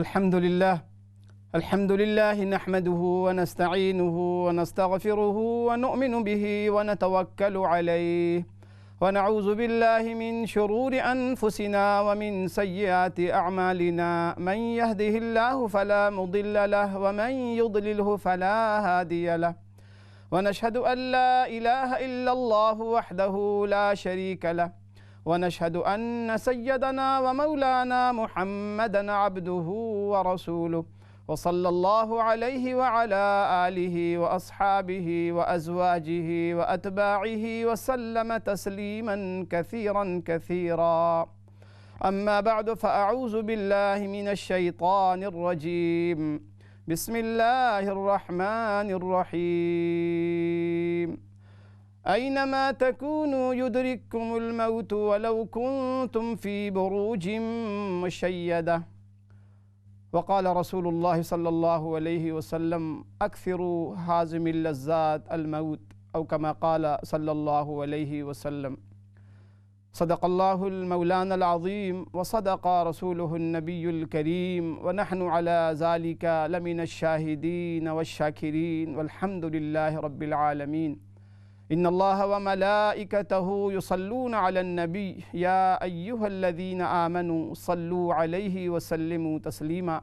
الحمد لله نحمده ونستعينه ونستغفره ونؤمن به ونتوكل عليه ونعوذ بالله من شرور أنفسنا ومن سيئات أعمالنا من يهده الله فلا مضل له ومن يضلله فلا هادي له ونشهد أن لا إله إلا الله وحده لا شريك له ونشهد أن سيدنا ومولانا محمدًا عبده ورسوله وصلى الله عليه وعلى آله وأصحابه وأزواجه وأتباعه وسلم تسليمًا كثيرًا أما بعد فأعوذ بالله من الشيطان الرجيم بسم الله الرحمن الرحيم أينما تكونوا يدرككم الموت ولو كنتم في بروج مشيدة وقال رسول الله صلى الله عليه وسلم أكثروا هازم اللذات الموت أو كما قال صلى الله عليه وسلم صدق الله المولانا العظيم وصدق رسوله النبي الكريم ونحن على ذلك لمن الشاهدين والشاكرين والحمد لله رب العالمين إن الله وملائكته يصلون على النبي يا أيها الذين آمنوا صلوا عليه وسلموا تسليما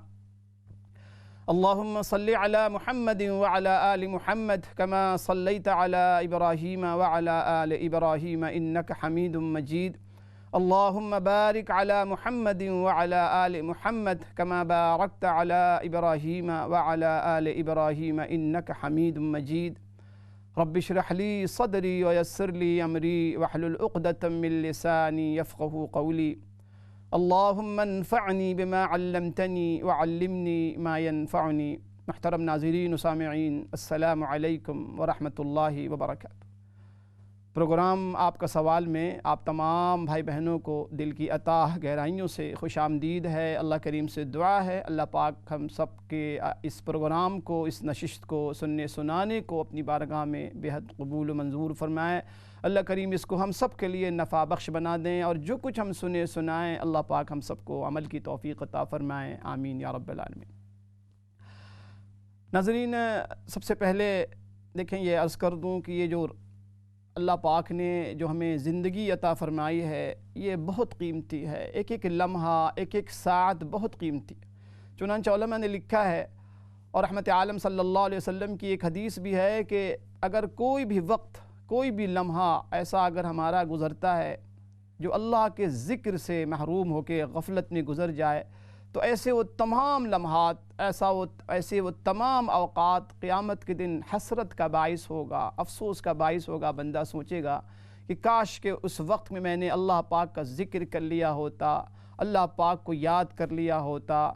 اللهم صل على محمد وعلى آل محمد كما صليت على إبراهيم وعلى آل إبراهيم إنك حميد مجيد اللهم بارك على محمد وعلى آل محمد كما باركت على إبراهيم وعلى آل إبراهيم إنك حميد مجيد رب اشرح لي صدري ويسر لي أمري واحلل عقدة من لساني يفقهوا قولي اللهم انفعني بما علمتني وعلمني ما ينفعني محترم ناظرین و سامعین السلام علیکم ورحمۃ اللہ وبرکاتہ۔ پروگرام آپ کا سوال میں آپ تمام بھائی بہنوں کو دل کی اتاہ گہرائیوں سے خوش آمدید ہے۔ اللہ کریم سے دعا ہے اللہ پاک ہم سب کے اس پروگرام کو، اس نشست کو، سننے سنانے کو اپنی بارگاہ میں بےحد قبول و منظور فرمائے۔ اللہ کریم اس کو ہم سب کے لیے نفع بخش بنا دیں، اور جو کچھ ہم سنے سنائیں اللہ پاک ہم سب کو عمل کی توفیق عطا فرمائیں، آمین یا رب العالمین۔ ناظرین، سب سے پہلے دیکھیں یہ عرض کر دوں کہ یہ جو اللہ پاک نے جو ہمیں زندگی عطا فرمائی ہے یہ بہت قیمتی ہے، ایک ایک لمحہ، ایک ایک ساعت بہت قیمتی ہے۔ چنانچہ علماء نے لکھا ہے، اور رحمت عالم صلی اللہ علیہ وسلم کی ایک حدیث بھی ہے کہ اگر کوئی بھی وقت، کوئی بھی لمحہ ایسا اگر ہمارا گزرتا ہے جو اللہ کے ذکر سے محروم ہو کے غفلت میں گزر جائے، تو ایسے وہ تمام لمحات، ایسے وہ تمام اوقات قیامت کے دن حسرت کا باعث ہوگا، افسوس کا باعث ہوگا۔ بندہ سوچے گا کہ کاش کہ اس وقت میں میں نے اللہ پاک کا ذکر کر لیا ہوتا، اللہ پاک کو یاد کر لیا ہوتا،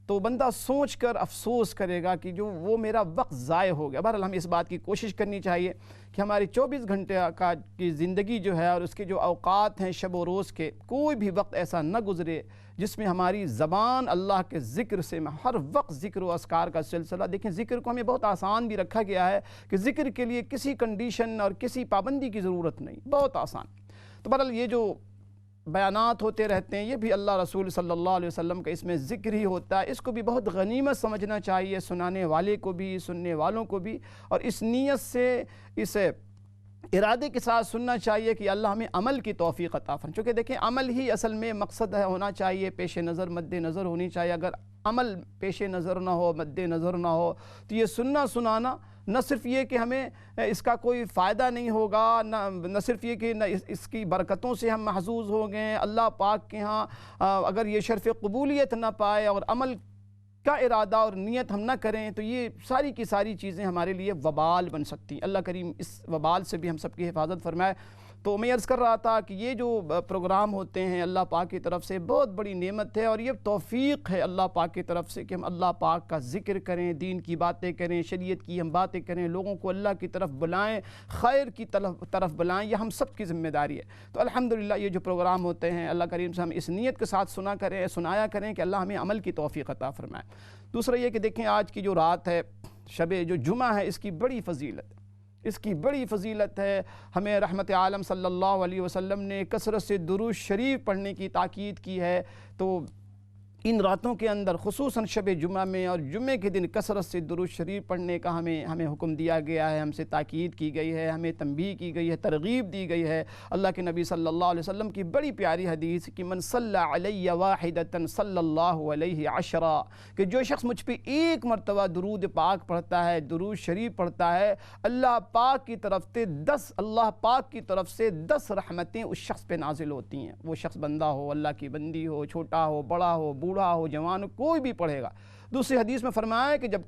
تو بندہ سوچ کر افسوس کرے گا کہ جو وہ میرا وقت ضائع ہو گیا۔ بہرحال ہمیں اس بات کی کوشش کرنی چاہیے کہ ہماری 24 گھنٹے کی زندگی جو ہے اور اس کے جو اوقات ہیں شب و روز کے، کوئی بھی وقت ایسا نہ گزرے جس میں ہماری زبان اللہ کے ذکر سے ہر وقت ذکر و اذکار کا سلسلہ۔ دیکھیں ذکر کو ہمیں بہت آسان بھی رکھا گیا ہے کہ ذکر کے لیے کسی کنڈیشن اور کسی پابندی کی ضرورت نہیں، بہت آسان۔ تو بہرحال یہ جو بیانات ہوتے رہتے ہیں یہ بھی اللہ رسول صلی اللہ علیہ وسلم کا اس میں ذکر ہی ہوتا ہے، اس کو بھی بہت غنیمت سمجھنا چاہیے، سنانے والے کو بھی، سننے والوں کو بھی، اور اس نیت سے، اس ارادے کے ساتھ سننا چاہیے کہ اللہ ہمیں عمل کی توفیق عطا فرمائے۔ چونکہ دیکھیں عمل ہی اصل میں مقصد ہونا چاہیے، پیش نظر، مد نظر ہونی چاہیے۔ اگر عمل پیش نظر نہ ہو، مد نظر نہ ہو، تو یہ سننا سنانا نہ صرف یہ کہ ہمیں اس کا کوئی فائدہ نہیں ہوگا، نہ صرف یہ کہ اس کی برکتوں سے ہم محظوظ ہو گئے، اللہ پاک کے ہاں اگر یہ شرف قبولیت نہ پائے اور عمل کا ارادہ اور نیت ہم نہ کریں تو یہ ساری کی ساری چیزیں ہمارے لیے وبال بن سکتی ہیں۔ اللہ کریم اس وبال سے بھی ہم سب کی حفاظت فرمائے۔ تو میں عرض کر رہا تھا کہ یہ جو پروگرام ہوتے ہیں اللہ پاک کی طرف سے بہت بڑی نعمت ہے، اور یہ توفیق ہے اللہ پاک کی طرف سے کہ ہم اللہ پاک کا ذکر کریں، دین کی باتیں کریں، شریعت کی ہم باتیں کریں، لوگوں کو اللہ کی طرف بلائیں، خیر کی طرف بلائیں، یہ ہم سب کی ذمہ داری ہے۔ تو الحمدللہ یہ جو پروگرام ہوتے ہیں اللہ کریم سے ہم اس نیت کے ساتھ سنایا کریں کہ اللہ ہمیں عمل کی توفیق عطا فرمائے۔ دوسرا یہ کہ دیکھیں آج کی جو رات ہے، شب جو جمعہ ہے، اس کی بڑی فضیلت ہے۔ ہمیں رحمت عالم صلی اللہ علیہ وسلم نے کثرت سے درود شریف پڑھنے کی تاکید کی ہے، تو ان راتوں کے اندر خصوصاً شب جمعہ میں اور جمعے کے دن کثرت سے درود شریف پڑھنے کا ہمیں حکم دیا گیا ہے، ہم سے تاکید کی گئی ہے، ہمیں تنبیہ کی گئی ہے، ترغیب دی گئی ہے۔ اللہ کے نبی صلی اللہ علیہ وسلم کی بڑی پیاری حدیث کہ من صلی علی واحدۃ صلی اللہ علیہ عشرا، کہ جو شخص مجھ پہ ایک مرتبہ درود پاک پڑھتا ہے، درود شریف پڑھتا ہے، اللہ پاک کی طرف سے 10 رحمتیں اس شخص پہ نازل ہوتی ہیں۔ وہ شخص بندہ ہو، اللہ کی بندی ہو، چھوٹا ہو، بڑا ہو، بوڑھا ہو، جوان ہو، کوئی بھی پڑھے گا۔ دوسری حدیث میں فرمایا ہے کہ جب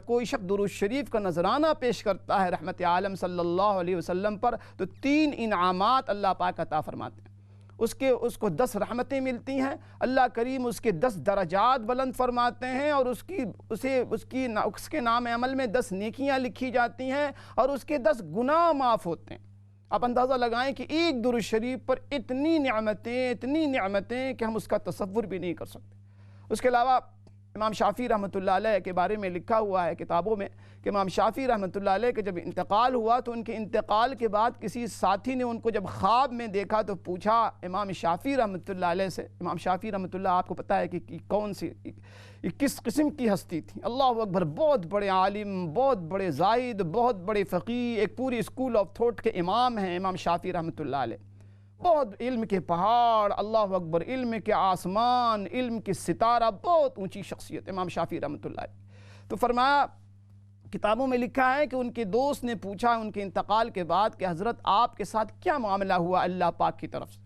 کوئی شخص درود شریف کا نذرانہ پیش کرتا ہے رحمت عالم صلی اللہ علیہ وسلم پر، تو 3 انعامات اللہ پاک عطا فرماتے ہیں۔ اس کو 10 رحمتیں ملتی ہیں، اللہ کریم اس کے 10 درجات بلند فرماتے ہیں، اور اس کے نام عمل میں 10 نیکیاں لکھی جاتی ہیں، اور اس کے 10 گناہ معاف ہوتے ہیں۔ آپ اندازہ لگائیں کہ ایک درود شریف پر اتنی نعمتیں کہ ہم اس کا تصور بھی نہیں کر سکتے۔ اس کے علاوہ امام شافعی رحمۃ اللہ علیہ کے بارے میں لکھا ہوا ہے کتابوں میں کہ امام شافعی رحمۃ اللہ علیہ کے جب انتقال ہوا تو ان کے انتقال کے بعد کسی ساتھی نے ان کو جب خواب میں دیکھا تو پوچھا امام شافعی رحمۃ اللہ علیہ سے، امام شافعی رحمۃ اللہ آپ کو پتہ ہے کہ کس قسم کی ہستی تھی، اللہ اکبر، بہت بڑے عالم، بہت بڑے زاہد، بہت بڑے فقیہ، ایک پوری اسکول آف تھاٹ کے امام ہیں امام شافعی رحمۃ اللہ علیہ، بہت علم کے پہاڑ، اللہ اکبر، علم کے آسمان، علم کے ستارہ، بہت اونچی شخصیت امام شافعی رحمۃ اللہ علیہ۔ تو فرمایا، کتابوں میں لکھا ہے کہ ان کے دوست نے پوچھا ان کے انتقال کے بعد کہ حضرت آپ کے ساتھ کیا معاملہ ہوا اللہ پاک کی طرف سے؟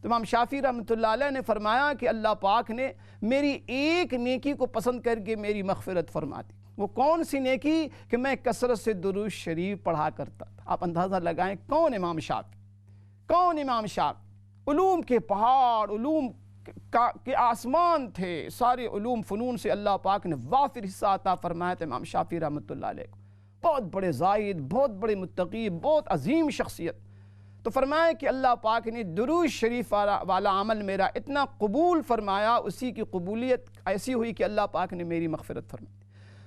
تو امام شافعی رحمۃ اللہ علیہ نے فرمایا کہ اللہ پاک نے میری ایک نیکی کو پسند کر کے میری مغفرت فرما دی۔ وہ کون سی نیکی؟ کہ میں کثرت سے درود شریف پڑھا کرتا تھا۔ آپ اندازہ لگائیں کون امام شافعی، کون امام شافعی، علوم کے پہاڑ، علوم کے آسمان تھے، سارے علوم فنون سے اللہ پاک نے وافر حصہ عطا فرمایا تھا امام شافعی رحمۃ اللہ علیہ کو، بہت بڑے زاہد، بہت بڑے متقی، بہت عظیم شخصیت۔ تو فرمایا کہ اللہ پاک نے درود شریف والا عمل میرا اتنا قبول فرمایا، اسی کی قبولیت ایسی ہوئی کہ اللہ پاک نے میری مغفرت فرمائی۔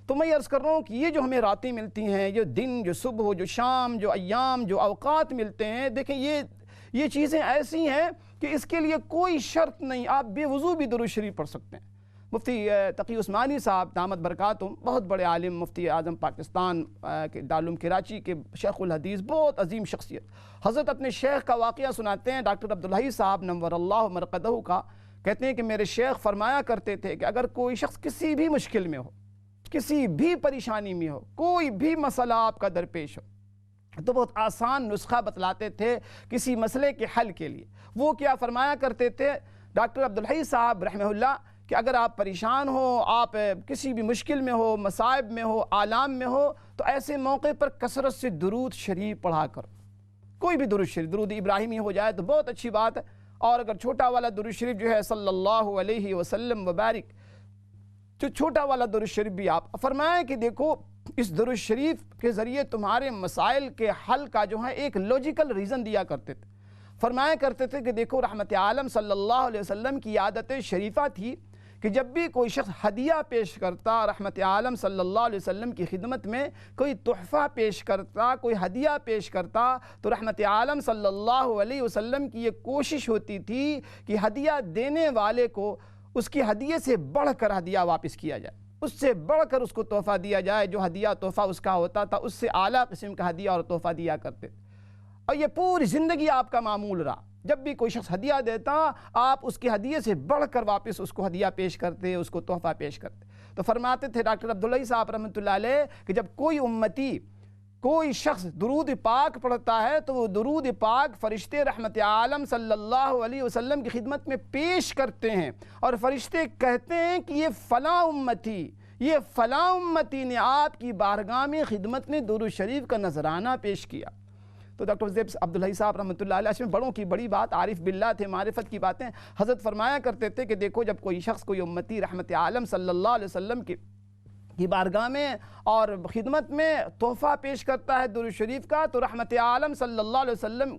تو میں عرض کر رہا ہوں کہ یہ جو ہمیں راتیں ملتی ہیں، جو دن، جو صبح، جو شام، جو ایام، جو اوقات ملتے ہیں، دیکھیں یہ چیزیں ایسی ہیں کہ اس کے لیے کوئی شرط نہیں، آپ بے وضو بھی درود شریف پڑھ سکتے ہیں۔ مفتی تقی عثمانی صاحب دامت برکاتہم، بہت بڑے عالم، مفتی اعظم پاکستان کے دارالعلوم کراچی کے شیخ الحدیث، بہت عظیم شخصیت، حضرت اپنے شیخ کا واقعہ سناتے ہیں، ڈاکٹر عبدالحی صاحب نور اللہ مرقدہ کا، کہتے ہیں کہ میرے شیخ فرمایا کرتے تھے کہ اگر کوئی شخص کسی بھی مشکل میں ہو، کسی بھی پریشانی میں ہو، کوئی بھی مسئلہ آپ کا درپیش ہو، تو بہت آسان نسخہ بتلاتے تھے کسی مسئلے کے حل کے لیے۔ وہ کیا فرمایا کرتے تھے ڈاکٹر عبدالحی صاحب رحمہ اللہ کہ اگر آپ پریشان ہو، آپ کسی بھی مشکل میں ہو، مصائب میں ہو، آلام میں ہو، تو ایسے موقع پر کثرت سے درود شریف پڑھا کرو، کوئی بھی درود شریف، درود ابراہیمی ہو جائے تو بہت اچھی بات ہے، اور اگر چھوٹا والا درود شریف جو ہے صلی اللہ علیہ وسلم وبارک، جو چھوٹا والا درود شریف بھی آپ فرمائیں کہ دیکھو اس درود شریف کے ذریعے تمہارے مسائل کے حل کا جو ہے ایک لوجیکل ریزن دیا کرتے تھے۔ فرمایا کرتے تھے کہ دیکھو رحمت عالم صلی اللہ علیہ وسلم کی عادت شریفہ تھی کہ جب بھی کوئی شخص ہدیہ پیش کرتا، رحمت عالم صلی اللہ علیہ وسلم کی خدمت میں کوئی تحفہ پیش کرتا، کوئی ہدیہ پیش کرتا، تو رحمت عالم صلی اللہ علیہ وسلم کی یہ کوشش ہوتی تھی کہ ہدیہ دینے والے کو اس کی ہدیے سے بڑھ کر ہدیہ واپس کیا جائے، اس سے بڑھ کر اس کو تحفہ دیا جائے، جو ہدیہ تحفہ اس کا ہوتا تھا اس سے اعلیٰ قسم کا ہدیہ اور تحفہ دیا کرتے تھے۔ اور یہ پوری زندگی آپ کا معمول رہا، جب بھی کوئی شخص ہدیہ دیتا آپ اس کے ہدیے سے بڑھ کر واپس اس کو ہدیہ پیش کرتے، اس کو تحفہ پیش کرتے۔ تو فرماتے تھے ڈاکٹر عبدالحی صاحب رحمۃ اللہ علیہ کہ جب کوئی امتی، کوئی شخص درود پاک پڑھتا ہے تو وہ درود پاک فرشتے رحمت عالم صلی اللہ علیہ وسلم کی خدمت میں پیش کرتے ہیں، اور فرشتے کہتے ہیں کہ یہ فلاں امتی نے آپ کی بارگاہ میں خدمت میں درود شریف کا نذرانہ پیش کیا۔ تو ڈاکٹر زیب عبدالحی صاحب رحمۃ اللہ علیہ میں بڑوں کی بڑی بات، عارف باللہ تھے، معرفت کی باتیں حضرت فرمایا کرتے تھے کہ دیکھو جب کوئی شخص، کوئی امتی رحمت عالم صلی اللہ علیہ وسلم کی بارگاہ میں اور خدمت میں تحفہ پیش کرتا ہے درود شریف کا، تو رحمت عالم صلی اللہ علیہ وسلم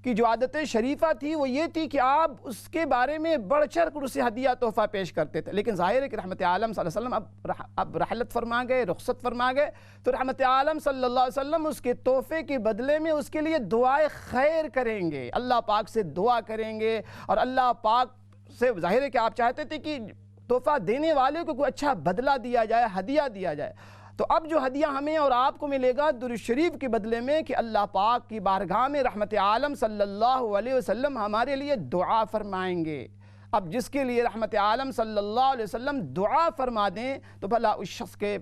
کی جو عادت شریفہ تھی وہ یہ تھی کہ آپ اس کے بارے میں بڑھ چڑھ کر اسے ہدیہ تحفہ پیش کرتے تھے۔ لیکن ظاہر ہے کہ رحمت عالم صلی اللہ علیہ وسلم اب رحلت فرما گئے، رخصت فرما گئے، تو رحمت عالم صلی اللہ علیہ وسلم اس کے تحفے کے بدلے میں اس کے لیے دعائے خیر کریں گے، اللہ پاک سے دعا کریں گے، اور اللہ پاک سے ظاہر ہے کہ آپ چاہتے تھے کہ تحفہ دینے والے کو کوئی اچھا بدلہ دیا جائے، ہدیہ دیا جائے۔ تو اب جو ہدیہ ہمیں اور آپ کو ملے گا درود شریف کے بدلے میں کہ اللہ پاک کی بارگاہ میں رحمت عالم صلی اللہ علیہ وسلم ہمارے لیے دعا فرمائیں گے۔ اب جس کے لیے رحمت عالم صلی اللہ علیہ وسلم دعا فرما دیں تو بھلا اس شخص کے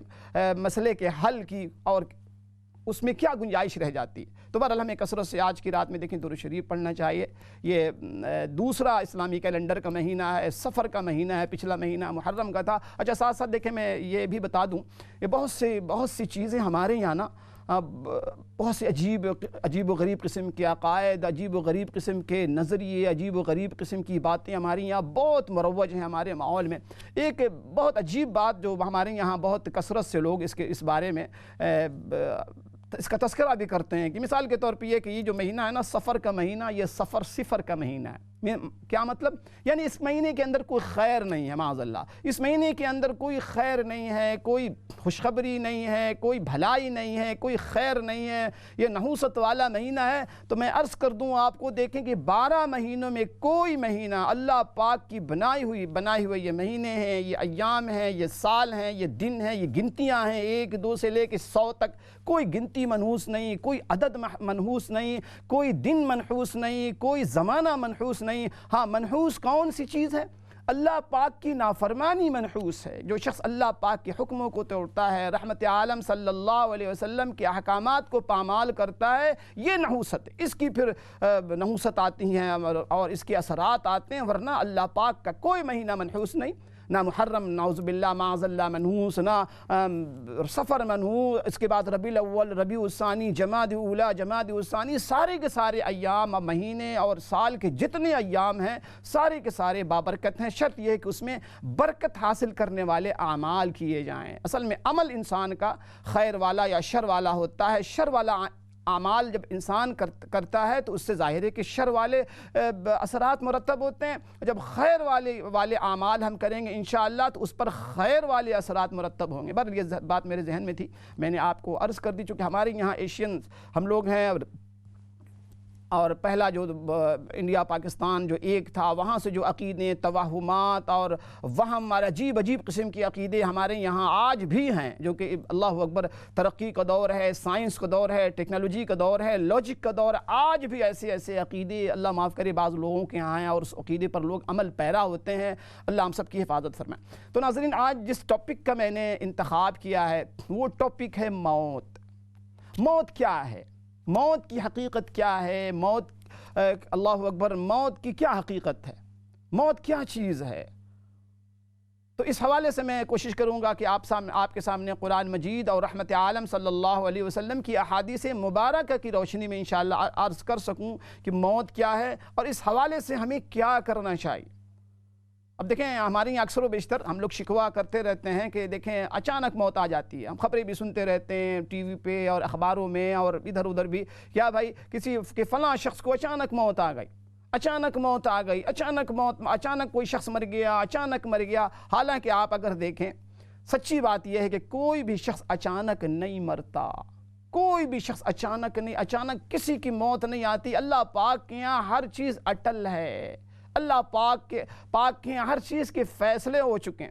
مسئلے کے حل کی اور اس میں کیا گنجائش رہ جاتی۔ تو بہرحال ہمیں کثرت سے آج کی رات میں دیکھیں درود شریف پڑھنا چاہیے۔ یہ دوسرا اسلامی کیلنڈر کا مہینہ ہے، سفر کا مہینہ ہے، پچھلا مہینہ محرم کا تھا۔ اچھا ساتھ ساتھ دیکھیں میں یہ بھی بتا دوں کہ بہت سی چیزیں ہمارے یہاں نا بہت سے عجیب و غریب قسم کے عقائد، عجیب و غریب قسم کے نظریے، عجیب و غریب قسم کی باتیں ہمارے یہاں بہت مروج ہیں ہمارے ماحول میں۔ ایک بہت عجیب بات جو ہمارے یہاں بہت کثرت سے لوگ اس بارے میں اس کا تذکرہ بھی کرتے ہیں کہ مثال کے طور پہ یہ جو مہینہ ہے نا سفر کا مہینہ، یہ سفر صفر کا مہینہ ہے۔ کیا مطلب؟ یعنی اس مہینے کے اندر کوئی خیر نہیں ہے، معاذ اللہ، اس مہینے کے اندر کوئی خیر نہیں ہے، کوئی خوشخبری نہیں ہے، کوئی بھلائی نہیں ہے، کوئی خیر نہیں ہے، یہ نحوست والا مہینہ ہے۔ تو میں عرض کر دوں آپ کو، دیکھیں کہ 12 مہینوں میں کوئی مہینہ اللہ پاک کی بنائی ہوئی یہ مہینے ہیں، یہ ایام ہیں، یہ سال ہیں، یہ دن ہیں، یہ گنتیاں ہیں 1 2 سے لے کے 100 تک، کوئی گنتی منحوس نہیں، کوئی عدد منحوس نہیں، کوئی دن منحوس نہیں، کوئی زمانہ منحوس نہیں۔ ہاں منحوس کون سی چیز ہے؟ اللہ پاک کی نافرمانی منحوس ہے۔ جو شخص اللہ پاک کے حکموں کو توڑتا ہے، رحمت عالم صلی اللہ علیہ وسلم کے احکامات کو پامال کرتا ہے، یہ نحوست ہے۔ اس کی پھر نحوست آتی ہیں اور اس کے اثرات آتے ہیں، ورنہ اللہ پاک کا کوئی مہینہ منحوس نہیں، نہ محرم نعوذ باللہ معاذ اللہ منحوس، نہ سفر منحوس، اس کے بعد ربیع الاول، ربیع الثانی، جمادی اولی، جمادی الثانی، سارے کے سارے ایام، مہینے اور سال کے جتنے ایام ہیں سارے کے سارے بابرکت ہیں۔ شرط یہ ہے کہ اس میں برکت حاصل کرنے والے اعمال کیے جائیں۔ اصل میں عمل انسان کا خیر والا یا شر والا ہوتا ہے۔ شر والا اعمال جب انسان کرتا ہے تو اس سے ظاہر ہے کہ شر والے اثرات مرتب ہوتے ہیں۔ جب خیر والے اعمال ہم کریں گے انشاءاللہ تو اس پر خیر والے اثرات مرتب ہوں گے۔ بہرحال یہ بات میرے ذہن میں تھی، میں نے آپ کو عرض کر دی، چونکہ ہمارے یہاں ایشین ہم لوگ ہیں اور پہلا جو انڈیا پاکستان جو ایک تھا، وہاں سے جو عقیدے، توہمات اور وہم اور عجیب قسم کے عقیدے ہمارے یہاں آج بھی ہیں، جو کہ اللہ اکبر ترقی کا دور ہے، سائنس کا دور ہے، ٹیکنالوجی کا دور ہے، لاجک کا دور ہے، آج بھی ایسے عقیدے اللہ معاف کرے بعض لوگوں کے یہاں ہیں اور اس عقیدے پر لوگ عمل پیرا ہوتے ہیں۔ اللہ ہم سب کی حفاظت فرمائے۔ تو ناظرین، آج جس ٹاپک کا میں نے انتخاب کیا ہے وہ ٹاپک ہے موت۔ موت کیا ہے؟ موت کی حقیقت کیا ہے؟ موت اللہ اکبر، موت کی کیا حقیقت ہے؟ موت کیا چیز ہے؟ تو اس حوالے سے میں کوشش کروں گا کہ آپ کے سامنے قرآن مجید اور رحمت عالم صلی اللہ علیہ وسلم کی احادیث مبارکہ کی روشنی میں انشاءاللہ عرض کر سکوں کہ موت کیا ہے اور اس حوالے سے ہمیں کیا کرنا چاہیے۔ اب دیکھیں ہمارے یہاں اکثر و بیشتر ہم لوگ شکوہ کرتے رہتے ہیں کہ دیکھیں اچانک موت آ جاتی ہے، ہم خبریں بھی سنتے رہتے ہیں ٹی وی پہ اور اخباروں میں اور ادھر ادھر بھی، کیا بھائی کسی کے فلاں شخص کو اچانک موت آ گئی، اچانک موت آ گئی، اچانک کوئی شخص مر گیا، اچانک مر گیا۔ حالانکہ آپ اگر دیکھیں سچی بات یہ ہے کہ کوئی بھی شخص اچانک نہیں مرتا، کوئی بھی شخص اچانک کسی کی موت نہیں آتی۔ اللہ پاک کے یہاں ہر چیز اٹل ہے، اللہ پاک کے یہاں ہر چیز کے فیصلے ہو چکے ہیں۔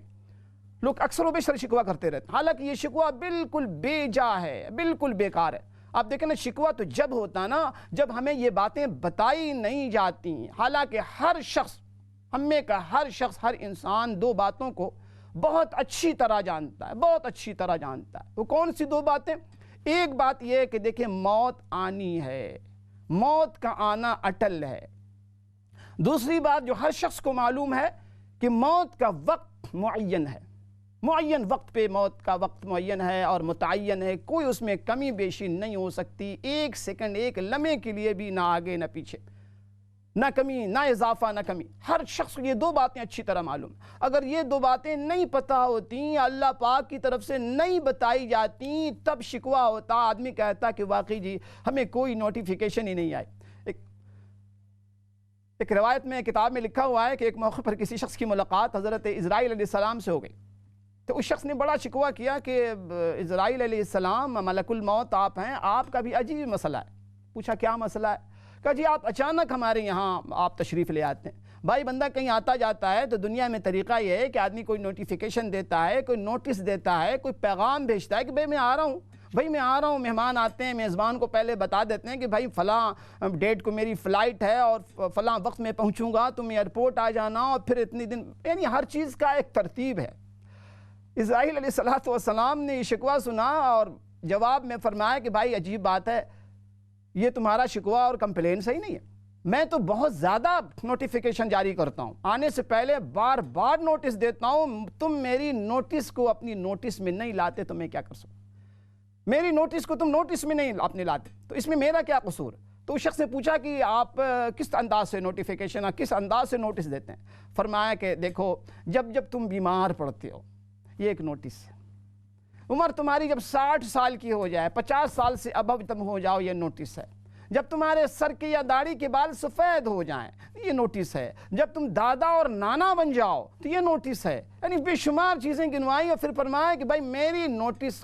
لوگ اکثر و بیشتر شکوہ کرتے رہتے ہیں، حالانکہ یہ شکوہ بالکل بے جا ہے، بالکل بیکار ہے۔ آپ دیکھیں نا، شکوہ تو جب ہوتا نا جب ہمیں یہ باتیں بتائی نہیں جاتی، حالانکہ ہر شخص، ہمیں کا ہر شخص، ہر انسان 2 باتوں کو بہت اچھی طرح جانتا ہے، بہت اچھی طرح جانتا ہے۔ وہ کون سی 2 باتیں؟ ایک بات یہ ہے کہ دیکھیں موت آنی ہے، موت کا آنا اٹل ہے۔ دوسری بات جو ہر شخص کو معلوم ہے کہ موت کا وقت معین ہے، معین وقت پہ موت کا وقت معین ہے اور متعین ہے، کوئی اس میں کمی بیشی نہیں ہو سکتی، 1 سیکنڈ، 1 لمحے کے لیے بھی نہ آگے نہ پیچھے، نہ کمی نہ اضافہ نہ کمی۔ ہر شخص کو یہ 2 باتیں اچھی طرح معلوم ہیں۔ اگر یہ 2 باتیں نہیں پتہ ہوتی، اللہ پاک کی طرف سے نہیں بتائی جاتی، تب شکوہ ہوتا، آدمی کہتا کہ واقعی جی ہمیں کوئی نوٹیفیکیشن ہی نہیں آئی۔ ایک روایت میں کتاب میں لکھا ہوا ہے کہ ایک موقع پر کسی شخص کی ملاقات حضرت اسرائیل علیہ السلام سے ہو گئی، تو اس شخص نے بڑا شکوہ کیا کہ اسرائیل علیہ السلام ملک الموت آپ ہیں، آپ کا بھی عجیب مسئلہ ہے۔ پوچھا کیا مسئلہ ہے؟ کہا جی آپ اچانک ہمارے یہاں آپ تشریف لے آتے ہیں، بھائی بندہ کہیں آتا جاتا ہے تو دنیا میں طریقہ یہ ہے کہ آدمی کوئی نوٹیفیکیشن دیتا ہے، کوئی نوٹس دیتا ہے، کوئی پیغام بھیجتا ہے کہ بھائی میں آ رہا ہوں، بھائی میں آ رہا ہوں. مہمان آتے ہیں، میزبان کو پہلے بتا دیتے ہیں کہ بھائی فلاں ڈیٹ کو میری فلائٹ ہے اور فلاں وقت میں پہنچوں گا، تم ایئرپورٹ آ جانا، اور پھر اتنی دن، یعنی ہر چیز کا ایک ترتیب ہے. اسرائیل علیہ السلام نے یہ شکوہ سنا اور جواب میں فرمایا کہ بھائی عجیب بات ہے، یہ تمہارا شکوہ اور کمپلین صحیح نہیں ہے. میں تو بہت زیادہ نوٹیفیکیشن جاری کرتا ہوں، آنے سے پہلے بار بار نوٹس دیتا ہوں، تم میری نوٹس کو اپنی نوٹس میں نہیں لاتے تو میں کیا کر سکوں؟ میری نوٹس کو تم نوٹس میں نہیں اپنے لاتے تو اس میں میرا کیا قصور؟ تو اس شخص نے پوچھا کہ آپ کس انداز سے نوٹیفیکیشن اور کس انداز سے نوٹس دیتے ہیں؟ فرمایا کہ دیکھو، جب تم بیمار پڑتے ہو یہ ایک نوٹس ہے، عمر تمہاری جب 60 سال کی ہو جائے، 50 سال سے ابو تم ہو جاؤ، یہ نوٹس ہے. جب تمہارے سر کے یا داڑھی کے بال سفید ہو جائیں یہ نوٹس ہے. جب تم دادا اور نانا بن جاؤ تو یہ نوٹس ہے. یعنی بے شمار چیزیں گنوائی اور پھر فرمایا کہ بھائی میری نوٹس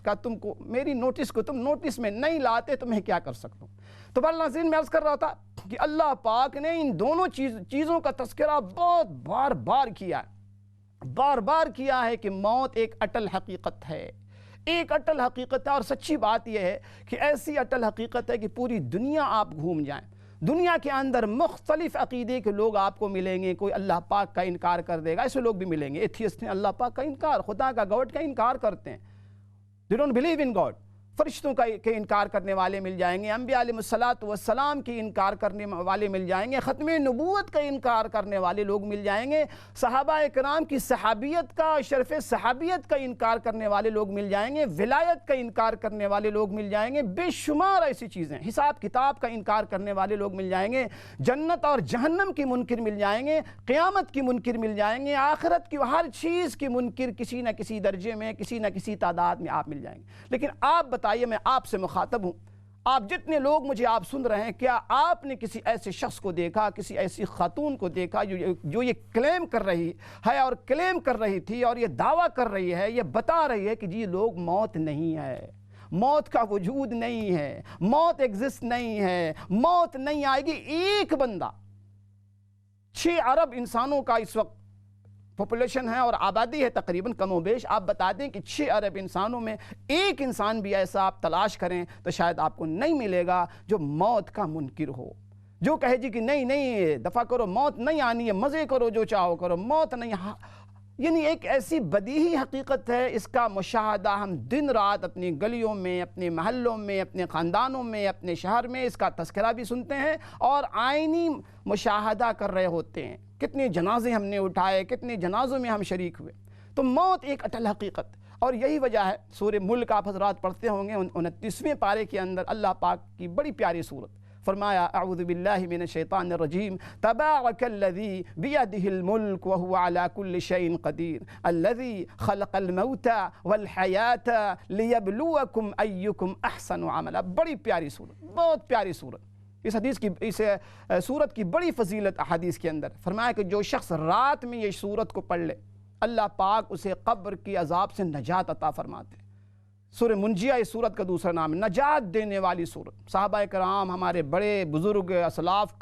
کو تم نوٹس میں نہیں لاتے تو میں کیا کر سکتا ہوں؟ تو ناظرین میں عرض کر رہا تھا کہ اللہ پاک نے ان دونوں چیزوں کا تذکرہ بہت بار بار کیا ہے کہ موت ایک اٹل حقیقت ہے، ایک اٹل حقیقت ہے. اور سچی بات یہ ہے کہ ایسی اٹل حقیقت ہے کہ پوری دنیا آپ گھوم جائیں، دنیا کے اندر مختلف عقیدے کے لوگ آپ کو ملیں گے. کوئی اللہ پاک کا انکار کر دے گا، ایسے لوگ بھی ملیں گے. ایتھیسٹ ہیں، اللہ پاک کا انکار، خدا کا، گاڈ کا انکار کرتے ہیں. They don't believe in God. فرشتوں کے انکار کرنے والے مل جائیں گے، انبیاء علیہ السلام کی انکار کرنے والے مل جائیں گے، ختم نبوت کا انکار کرنے والے لوگ مل جائیں گے، صحابہ اکرام کی صحابیت کا، شرف صحابیت کا انکار کرنے والے لوگ مل جائیں گے، ولایت کا انکار کرنے والے لوگ مل جائیں گے. بے شمار ایسی چیزیں، حساب کتاب کا انکار کرنے والے لوگ مل جائیں گے، جنت اور جہنم کی منکر مل جائیں گے، قیامت کی منکر مل جائیں گے، آخرت کی ہر چیز کی منکر کسی نہ کسی درجے میں، کسی نہ کسی تعداد میں آپ مل جائیں گے. لیکن آپ بتائیے، میں آپ سے مخاطب ہوں، آپ جتنے لوگ مجھے آپ سن رہے ہیں، کیا آپ نے کسی ایسے شخص کو دیکھا، کسی ایسی خاتون کو دیکھا جو یہ کلیم کر رہی ہے اور کلیم کر رہی تھی اور یہ دعویٰ کر رہی ہے، یہ بتا رہی ہے کہ جی لوگ موت نہیں ہے، موت کا وجود نہیں ہے، موت ایگزسٹ نہیں ہے، موت نہیں آئے گی؟ ایک بندہ، 6 ارب انسانوں کا اس وقت پاپولیشن ہے اور آبادی ہے تقریباً کم و بیش، آپ بتا دیں کہ 6 ارب انسانوں میں ایک انسان بھی ایسا آپ تلاش کریں تو شاید آپ کو نہیں ملے گا جو موت کا منکر ہو، جو کہے جی کہ نہیں دفع کرو، موت نہیں آنی ہے، مزے کرو، جو چاہو کرو، موت نہیں. یعنی ایک ایسی بدیہی حقیقت ہے، اس کا مشاہدہ ہم دن رات اپنی گلیوں میں، اپنے محلوں میں، اپنے خاندانوں میں، اپنے شہر میں اس کا تذکرہ بھی سنتے ہیں اور آئینی مشاہدہ کر رہے ہوتے ہیں. کتنے جنازے ہم نے اٹھائے، کتنے جنازوں میں ہم شریک ہوئے. تو موت ایک اٹل حقیقت، اور یہی وجہ ہے سورہ ملک آپ حضرات پڑھتے ہوں گے 29ویں پارے کے اندر اللہ پاک کی بڑی پیاری صورت فرمایا، اعوذ باللہ من الشیطان الرجیم، تبارک الذی بیدہ الملک وہو علی کل شیء قدیر، الذی خلق الموت والحیات لیبلوکم ایکم احسن عملا. بڑی پیاری صورت، بہت پیاری صورت. اس صورت کی بڑی فضیلت احادیث کے اندر فرمایا کہ جو شخص رات میں یہ صورت کو پڑھ لے، اللہ پاک اسے قبر کی عذاب سے نجات عطا فرماتے ہیں. سورہ منجیہ اس صورت کا دوسرا نام ہے، نجات دینے والی صورت. صحابہ کرام، ہمارے بڑے بزرگ اسلاف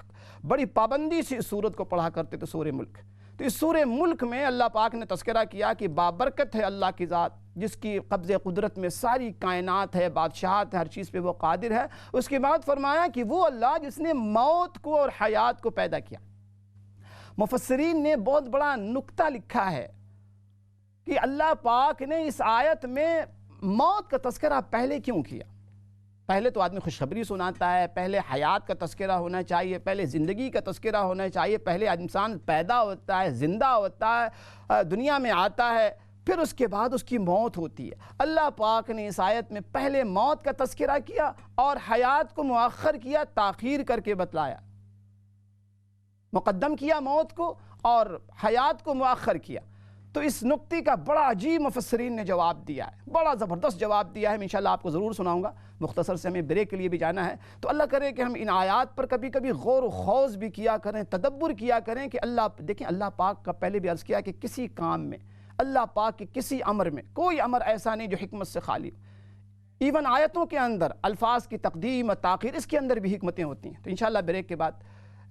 بڑی پابندی سے اس صورت کو پڑھا کرتے تھے، سورہ ملک. تو اس سورہ ملک میں اللہ پاک نے تذکرہ کیا کہ بابرکت ہے اللہ کی ذات، جس کی قبض قدرت میں ساری کائنات ہے، بادشاہت ہے، ہر چیز پہ وہ قادر ہے. اس کے بعد فرمایا کہ وہ اللہ جس نے موت کو اور حیات کو پیدا کیا. مفسرین نے بہت بڑا نکتہ لکھا ہے کہ اللہ پاک نے اس آیت میں موت کا تذکرہ پہلے کیوں کیا. پہلے تو آدمی خوشخبری سناتا ہے، پہلے حیات کا تذکرہ ہونا چاہیے، پہلے زندگی کا تذکرہ ہونا چاہیے، پہلے انسان پیدا ہوتا ہے، زندہ ہوتا ہے، دنیا میں آتا ہے، پھر اس کے بعد اس کی موت ہوتی ہے. اللہ پاک نے اس آیت میں پہلے موت کا تذکرہ کیا اور حیات کو مؤخر کیا، تاخیر کر کے بتلایا. مقدم کیا موت کو اور حیات کو مؤخر کیا. تو اس نکتے کا بڑا عجیب مفسرین نے جواب دیا ہے، بڑا زبردست جواب دیا ہے. میں انشاءاللہ آپ کو ضرور سناؤں گا، مختصر سے ہمیں بریک کے لیے بھی جانا ہے. تو اللہ کرے کہ ہم ان آیات پر کبھی کبھی غور و خوض بھی کیا کریں، تدبر کیا کریں کہ دیکھیں اللہ پاک کا پہلے بھی عرض کیا کہ کسی کام میں، اللہ پاک کے کسی امر میں، کوئی امر ایسا نہیں جو حکمت سے خالی ہو. ایون آیتوں کے اندر الفاظ کی تقدیم و تاخیر، اس کے اندر بھی حکمتیں ہوتی ہیں. تو انشاءاللہ بریک کے بعد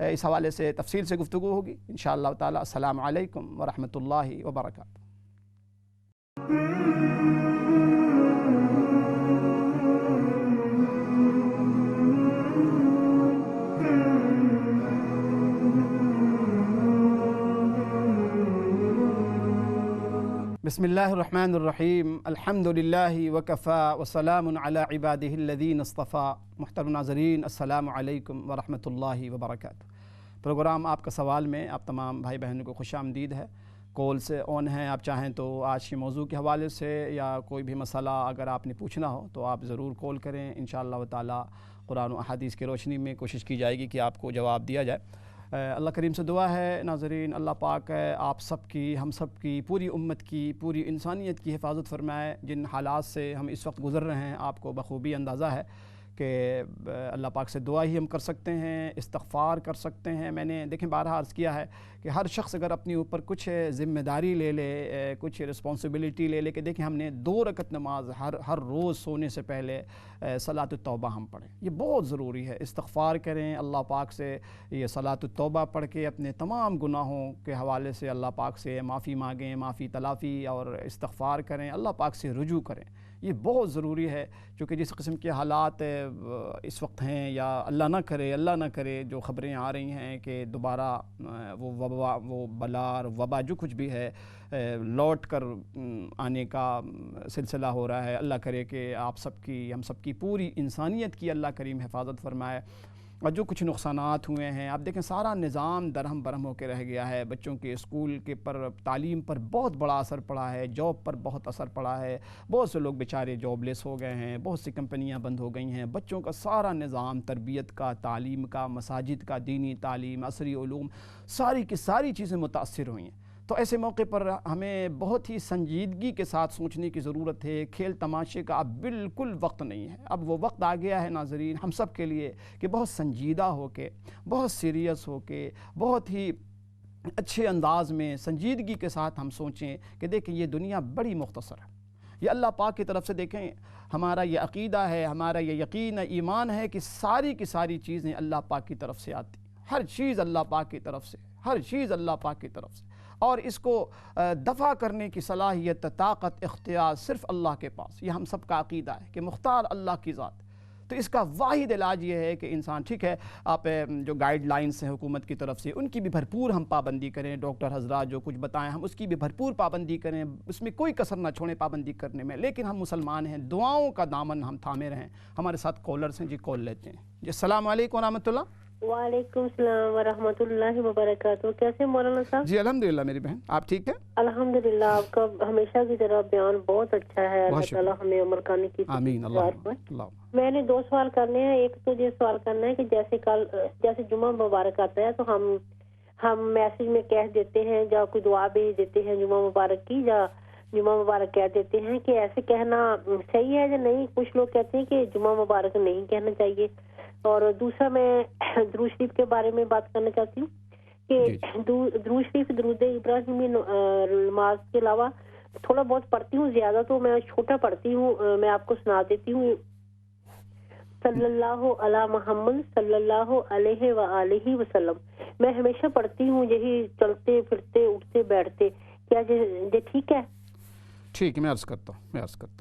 اس حوالے سے تفصیل سے گفتگو ہوگی انشاءاللہ تعالی۔ السلام علیکم ورحمۃ اللہ وبرکاتہ۔ بسم اللہ الرحمن الرحیم، الحمد للہ وکفا وسلام علی عبادہ الذین اصطفیٰ۔ محترم ناظرین، السلام علیکم ورحمۃ اللہ وبرکاتہ۔ پروگرام آپ کا سوال میں آپ تمام بھائی بہنوں کو خوش آمدید ہے۔ کال سے آن ہیں، آپ چاہیں تو آج کے موضوع کے حوالے سے یا کوئی بھی مسئلہ اگر آپ نے پوچھنا ہو تو آپ ضرور کال کریں، انشاءاللہ تعالی قرآن و احادیث کی روشنی میں کوشش کی جائے گی کہ آپ کو جواب دیا جائے۔ اللہ کریم سے دعا ہے ناظرین، اللہ پاک آپ سب کی، ہم سب کی، پوری امت کی، پوری انسانیت کی حفاظت فرمائے۔ جن حالات سے ہم اس وقت گزر رہے ہیں آپ کو بخوبی اندازہ ہے کہ اللہ پاک سے دعا ہی ہم کر سکتے ہیں، استغفار کر سکتے ہیں۔ میں نے دیکھیں بارہا عرض کیا ہے کہ ہر شخص اگر اپنی اوپر کچھ ذمہ داری لے لے، کچھ رسپانسبلٹی لے لے کہ دیکھیں ہم نے 2 رکعت نماز ہر روز سونے سے پہلے صلاۃ التوبہ ہم پڑھیں، یہ بہت ضروری ہے۔ استغفار کریں اللہ پاک سے، یہ صلاۃ التوبہ پڑھ کے اپنے تمام گناہوں کے حوالے سے اللہ پاک سے معافی مانگیں، معافی تلافی اور استغفار کریں، اللہ پاک سے رجوع کریں، یہ بہت ضروری ہے۔ چونکہ جس قسم کے حالات اس وقت ہیں، یا اللہ نہ کرے جو خبریں آ رہی ہیں کہ دوبارہ وہ بلا اور وبا جو کچھ بھی ہے لوٹ کر آنے کا سلسلہ ہو رہا ہے، اللہ کرے کہ آپ سب کی، ہم سب کی، پوری انسانیت کی اللہ کریم حفاظت فرمائے۔ اور جو کچھ نقصانات ہوئے ہیں آپ دیکھیں سارا نظام درہم برہم ہو کے رہ گیا ہے، بچوں کے اسکول کے پر، تعلیم پر بہت بڑا اثر پڑا ہے، جاب پر بہت اثر پڑا ہے، بہت سے لوگ بیچارے جاب لیس ہو گئے ہیں، بہت سی کمپنیاں بند ہو گئی ہیں، بچوں کا سارا نظام تربیت کا، تعلیم کا، مساجد کا، دینی تعلیم، عصری علوم، ساری کی ساری چیزیں متاثر ہوئی ہیں۔ تو ایسے موقع پر ہمیں بہت ہی سنجیدگی کے ساتھ سوچنے کی ضرورت ہے۔ کھیل تماشے کا اب بالکل وقت نہیں ہے، اب وہ وقت آ گیا ہے ناظرین ہم سب کے لیے کہ بہت سنجیدہ ہو کے، بہت سیریس ہو کے، بہت ہی اچھے انداز میں سنجیدگی کے ساتھ ہم سوچیں کہ دیکھیں یہ دنیا بڑی مختصر ہے۔ یہ اللہ پاک کی طرف سے دیکھیں ہمارا یہ عقیدہ ہے، ہمارا یہ یقین ایمان ہے کہ ساری کی ساری چیزیں اللہ پاک کی طرف سے آتی ہیں، ہر چیز اللہ پاک کی طرف سے، ہر چیز اللہ پاک کی طرف سے، اور اس کو دفع کرنے کی صلاحیت، طاقت، اختیار صرف اللہ کے پاس۔ یہ ہم سب کا عقیدہ ہے کہ مختار اللہ کی ذات۔ تو اس کا واحد علاج یہ ہے کہ انسان، ٹھیک ہے آپ جو گائیڈ لائنز ہیں حکومت کی طرف سے ان کی بھی بھرپور ہم پابندی کریں، ڈاکٹر حضرات جو کچھ بتائیں ہم اس کی بھی بھرپور پابندی کریں، اس میں کوئی کسر نہ چھوڑیں پابندی کرنے میں، لیکن ہم مسلمان ہیں، دعاؤں کا دامن ہم تھامے رہیں۔ ہمارے ساتھ کالرز ہیں، جی کال لیتے ہیں جی۔ السلام علیکم ورحمۃ اللہ۔ وعلیکم السلام ورحمۃ اللہ وبرکاتہ۔ کیسے مولانا صاحب؟ جی الحمدللہ میری بہن، آپ ٹھیک ہیں؟ الحمدللہ، آپ کا ہمیشہ کی طرح بیان بہت اچھا ہے، اللہ تعالیٰ ہمیں عمل کرنے کی آمین اللہ۔ میں نے 2 سوال کرنے ہیں۔ ایک تو یہ سوال کرنا ہے کہ جیسے جمعہ مبارک آتا ہے تو ہم میسج میں کہہ دیتے ہیں یا کوئی دعا بھیج دیتے ہیں جمعہ مبارک کی، یا جمعہ مبارک کہہ دیتے ہیں، کہ ایسے کہنا صحیح ہے یا نہیں؟ کچھ لوگ کہتے ہیں کہ جمعہ مبارک نہیں کہنا چاہیے۔ اور دوسرا میں درود شریف کے بارے میں بات کرنا چاہتی ہوں کہ درود شریف، درود ابراہیمی نماز کے علاوہ تھوڑا بہت پڑھتی ہوں، زیادہ تو میں چھوٹا پڑھتی ہوں، میں آپ کو سنا دیتی ہوں۔ صلی اللہ علی محمد صلی اللہ علیہ وآلہ وسلم، میں ہمیشہ پڑھتی ہوں یہی، چلتے پھرتے اٹھتے بیٹھتے۔ کیا یہ ٹھیک ہے؟ ٹھیک ہے، میں عرض کرتا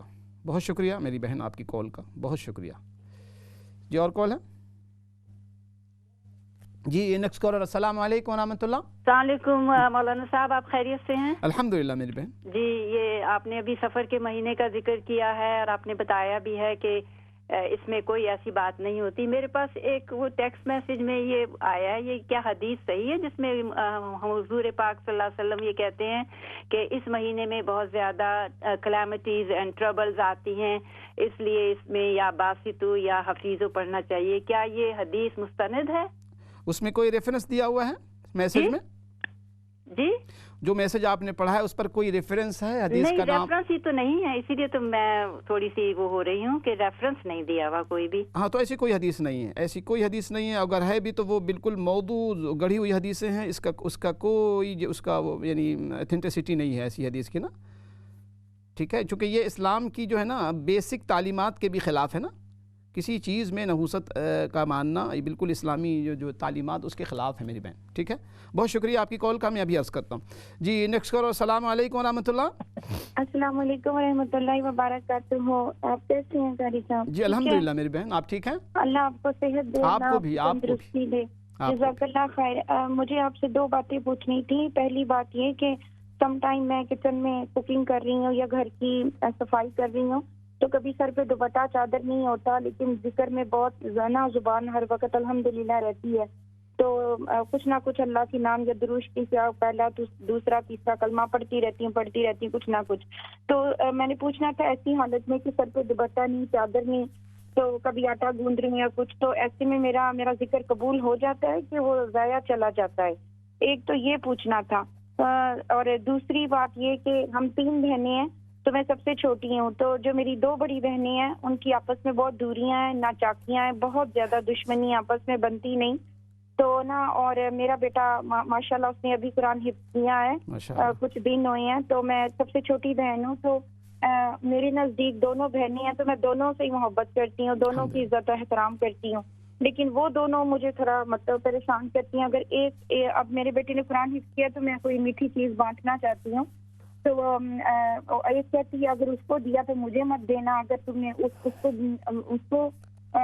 ہوں۔ بہت شکریہ میری بہن آپ کی کال کا، بہت شکریہ جی۔ اور کال ہے جی، نیکسٹ کالر۔ السلام علیکم ورحمۃ اللہ۔ السلام علیکم مولانا صاحب، آپ خیریت سے ہیں؟ الحمدللہ میری بہن جی، یہ آپ نے ابھی سفر کے مہینے کا ذکر کیا ہے اور آپ نے بتایا بھی ہے کہ اس میں کوئی ایسی بات نہیں ہوتی۔ میرے پاس ایک وہ ٹیکسٹ میسج میں یہ آیا ہے، یہ کیا حدیث صحیح ہے جس میں حضور پاک صلی اللہ علیہ وسلم یہ کہتے ہیں کہ اس مہینے میں بہت زیادہ کلیمٹیز اینڈ ٹربلز آتی ہیں، اس لیے اس میں یا باسطو یا حفیظو پڑھنا چاہیے؟ کیا یہ حدیث مستند ہے؟ اس میں کوئی ریفرنس دیا ہوا ہے میسج میں؟ جی، جو میسج آپ نے پڑھا ہے اس پر کوئی ریفرنس ہے حدیث کا؟ نہیں، ریفرنس ہی تو نہیں ہے، اسی لیے تو میں تھوڑی سی وہ ہو رہی ہوں کہ ریفرنس نہیں دیا ہوا کوئی بھی۔ ہاں، تو ایسی کوئی حدیث نہیں ہے، ایسی کوئی حدیث نہیں ہے، اگر ہے بھی تو وہ بالکل موضوع گڑھی ہوئی حدیثیں ہیں، اس کا کوئی یعنی ایتھینٹسٹی نہیں ہے ایسی حدیث کی نا، ٹھیک ہے؟ چونکہ یہ اسلام کی جو ہے نا بیسک تعلیمات کے بھی خلاف ہے نا، کسی چیز میں نحوست کا ماننا یہ بالکل اسلامی جو تعلیمات اس کے خلاف ہے میری بہن. ٹھیک ہے, بہت شکریہ آپ کی کال کا. میں ابھی عرض کرتا ہوں. جی نیکسٹ کال. السلام علیکم ورحمۃ اللہ. السلام علیکم ورحمۃ اللہ وبرکاتہ. آپ کیسے ہیں قاری صاحب؟ جی الحمدللہ میری بہن, آپ ٹھیک ہیں؟ اللہ آپ کو صحت دے, آپ کو بھی تندرستی دے. جزاک اللہ خیر. مجھے آپ سے 2 باتیں پوچھنی تھی. پہلی بات یہ کہ سم ٹائم میں کچن میں کوکنگ کر رہی ہوں یا گھر کی صفائی کر رہی ہوں تو کبھی سر پہ دوپٹہ چادر نہیں ہوتا, لیکن ذکر میں بہت نا زبان ہر وقت الحمدللہ رہتی ہے. تو کچھ نہ کچھ اللہ کے نام یا درود کی کیا پہلا دوسرا تیسرا کلمہ پڑھتی رہتی ہوں کچھ نہ کچھ. تو میں نے پوچھنا تھا ایسی حالت میں کہ سر پہ دوپٹہ نہیں, چادر نہیں, تو کبھی آٹا گوندھ رہی ہوں یا کچھ, تو ایسے میں میرا ذکر قبول ہو جاتا ہے کہ وہ ضائع چلا جاتا ہے؟ ایک تو یہ پوچھنا تھا. اور دوسری بات یہ کہ ہم 3 بہنیں ہیں تو میں سب سے چھوٹی ہوں. تو جو میری 2 بڑی بہنیں ہیں ان کی آپس میں بہت دوریاں ہیں, ناچاکیاں ہیں, بہت زیادہ دشمنی آپس میں بنتی نہیں تو نا. اور میرا بیٹا ماشاءاللہ اس نے ابھی قرآن حفظ کیا ہے, کچھ دن ہوئے ہیں. تو میں سب سے چھوٹی بہن ہوں. تو میرے نزدیک دونوں بہنیں ہیں تو میں دونوں سے ہی محبت کرتی ہوں, دونوں کی عزت و احترام کرتی ہوں. لیکن وہ دونوں مجھے تھوڑا مطلب پریشان کرتی ہیں. اگر اب میرے بیٹے نے قرآن حفظ کیا تو میں کوئی میٹھی چیز بانٹنا چاہتی ہوں تو ایک کہتی ہے اگر اس کو دیا تو مجھے مت دینا, اگر تم نے اس کو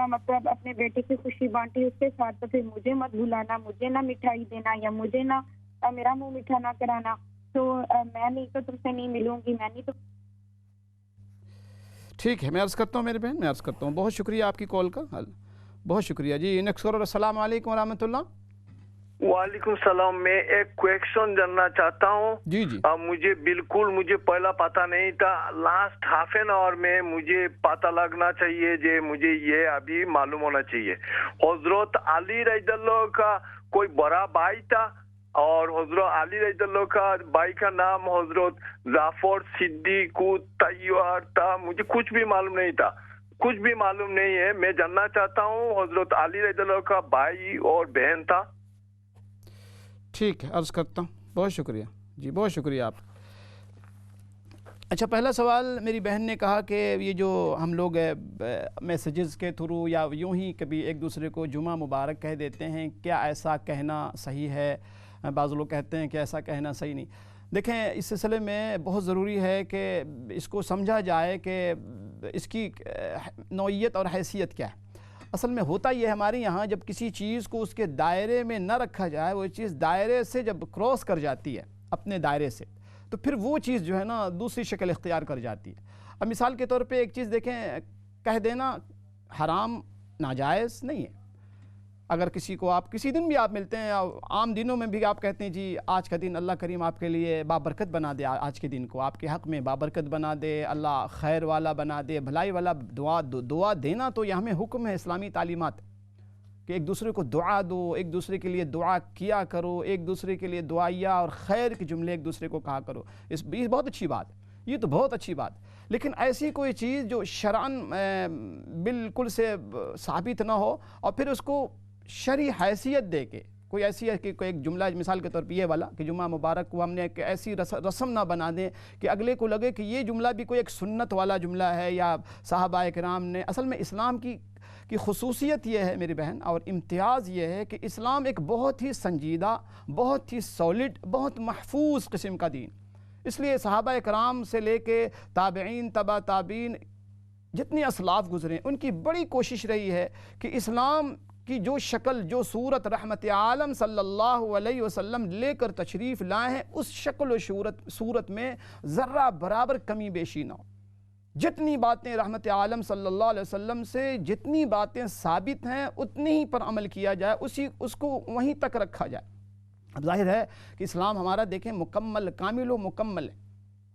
مطلب اپنے بیٹے کی خوشی بانٹی اس کے ساتھ تو پھر مجھے مت بھلانا, مجھے نہ مٹھائی دینا یا مجھے نہ میرا منہ میٹھا نہ کرانا. تو میں نہیں تو تم سے نہیں ملوں گی, میں نہیں تو. ٹھیک ہے, میں عرض کرتا ہوں میرے بہن, میں عرض کرتا ہوں. بہت شکریہ آپ کی کال کا, بہت شکریہ. جی نیکسٹ کالر. السلام علیکم ورحمۃ اللہ. وعلیکم السلام. میں ایک کویکشن جاننا چاہتا ہوں. جی جی. مجھے پہلا پتہ نہیں تھا, لاسٹ ہاف این آور میں مجھے پتہ لگنا چاہیے جو مجھے یہ ابھی معلوم ہونا چاہیے. حضرت علی رضی اللہ کا کوئی بڑا بھائی تھا اور حضرت علی رضی اللہ کا بھائی کا نام حضرت جعفر صدیق طیار تھا. مجھے کچھ بھی معلوم نہیں تھا, کچھ بھی معلوم نہیں ہے. میں جاننا چاہتا ہوں حضرت علی رضی اللہ کا بھائی اور بہن تھا. ٹھیک ہے, عرض کرتا ہوں. بہت شکریہ. جی بہت شکریہ آپ. اچھا, پہلا سوال میری بہن نے کہا کہ یہ جو ہم لوگ میسیجز کے تھرو یا یوں ہی کبھی ایک دوسرے کو جمعہ مبارک کہہ دیتے ہیں, کیا ایسا کہنا صحیح ہے؟ بعض لوگ کہتے ہیں کہ ایسا کہنا صحیح نہیں. دیکھیں, اس سلسلے میں بہت ضروری ہے کہ اس کو سمجھا جائے کہ اس کی نوعیت اور حیثیت کیا ہے. اصل میں ہوتا یہ ہے ہمارے یہاں جب کسی چیز کو اس کے دائرے میں نہ رکھا جائے, وہ چیز دائرے سے جب کراس کر جاتی ہے اپنے دائرے سے, تو پھر وہ چیز جو ہے نا دوسری شکل اختیار کر جاتی ہے. اب مثال کے طور پہ ایک چیز دیکھیں, کہہ دینا حرام ناجائز نہیں ہے. اگر کسی کو آپ کسی دن بھی آپ ملتے ہیں, عام دنوں میں بھی آپ کہتے ہیں جی آج کا دن اللہ کریم آپ کے لیے بابرکت بنا دے, آج کے دن کو آپ کے حق میں بابرکت بنا دے, اللہ خیر والا بنا دے, بھلائی والا. دعا دینا تو یہ ہمیں حکم ہے, اسلامی تعلیمات کہ ایک دوسرے کو دعا دو, ایک دوسرے کے لیے دعا کیا کرو, ایک دوسرے کے لیے دعائیہ اور خیر کے جملے ایک دوسرے کو کہا کرو. یہ بہت اچھی بات ہے, یہ تو بہت اچھی بات. لیکن ایسی کوئی چیز جو شرعاً بالکل سے ثابت نہ ہو اور پھر اس کو شرعی حیثیت دے کے کوئی ایسی ہے کہ کوئی ایک جملہ, مثال کے طور پہ یہ والا کہ جمعہ مبارک کو ہم نے ایک ایسی رسم نہ بنا دیں کہ اگلے کو لگے کہ یہ جملہ بھی کوئی ایک سنت والا جملہ ہے یا صحابہ کرام نے. اصل میں اسلام کی خصوصیت یہ ہے میری بہن, اور امتیاز یہ ہے کہ اسلام ایک بہت ہی سنجیدہ, بہت ہی سالڈ, بہت محفوظ قسم کا دین. اس لیے صحابہ کرام سے لے کے تابعین, تبع تابعین, جتنے اسلاف گزرے ان کی بڑی کوشش رہی ہے کہ اسلام کی جو شکل, جو صورت رحمت عالم صلی اللہ علیہ وسلم لے کر تشریف لائے ہیں, اس شکل و صورت میں ذرہ برابر کمی بیشی نہ ہو. جتنی باتیں رحمت عالم صلی اللہ علیہ وسلم سے جتنی باتیں ثابت ہیں اتنی ہی پر عمل کیا جائے, اس کو وہیں تک رکھا جائے. اب ظاہر ہے کہ اسلام ہمارا دیکھیں مکمل, کامل و مکمل ہے.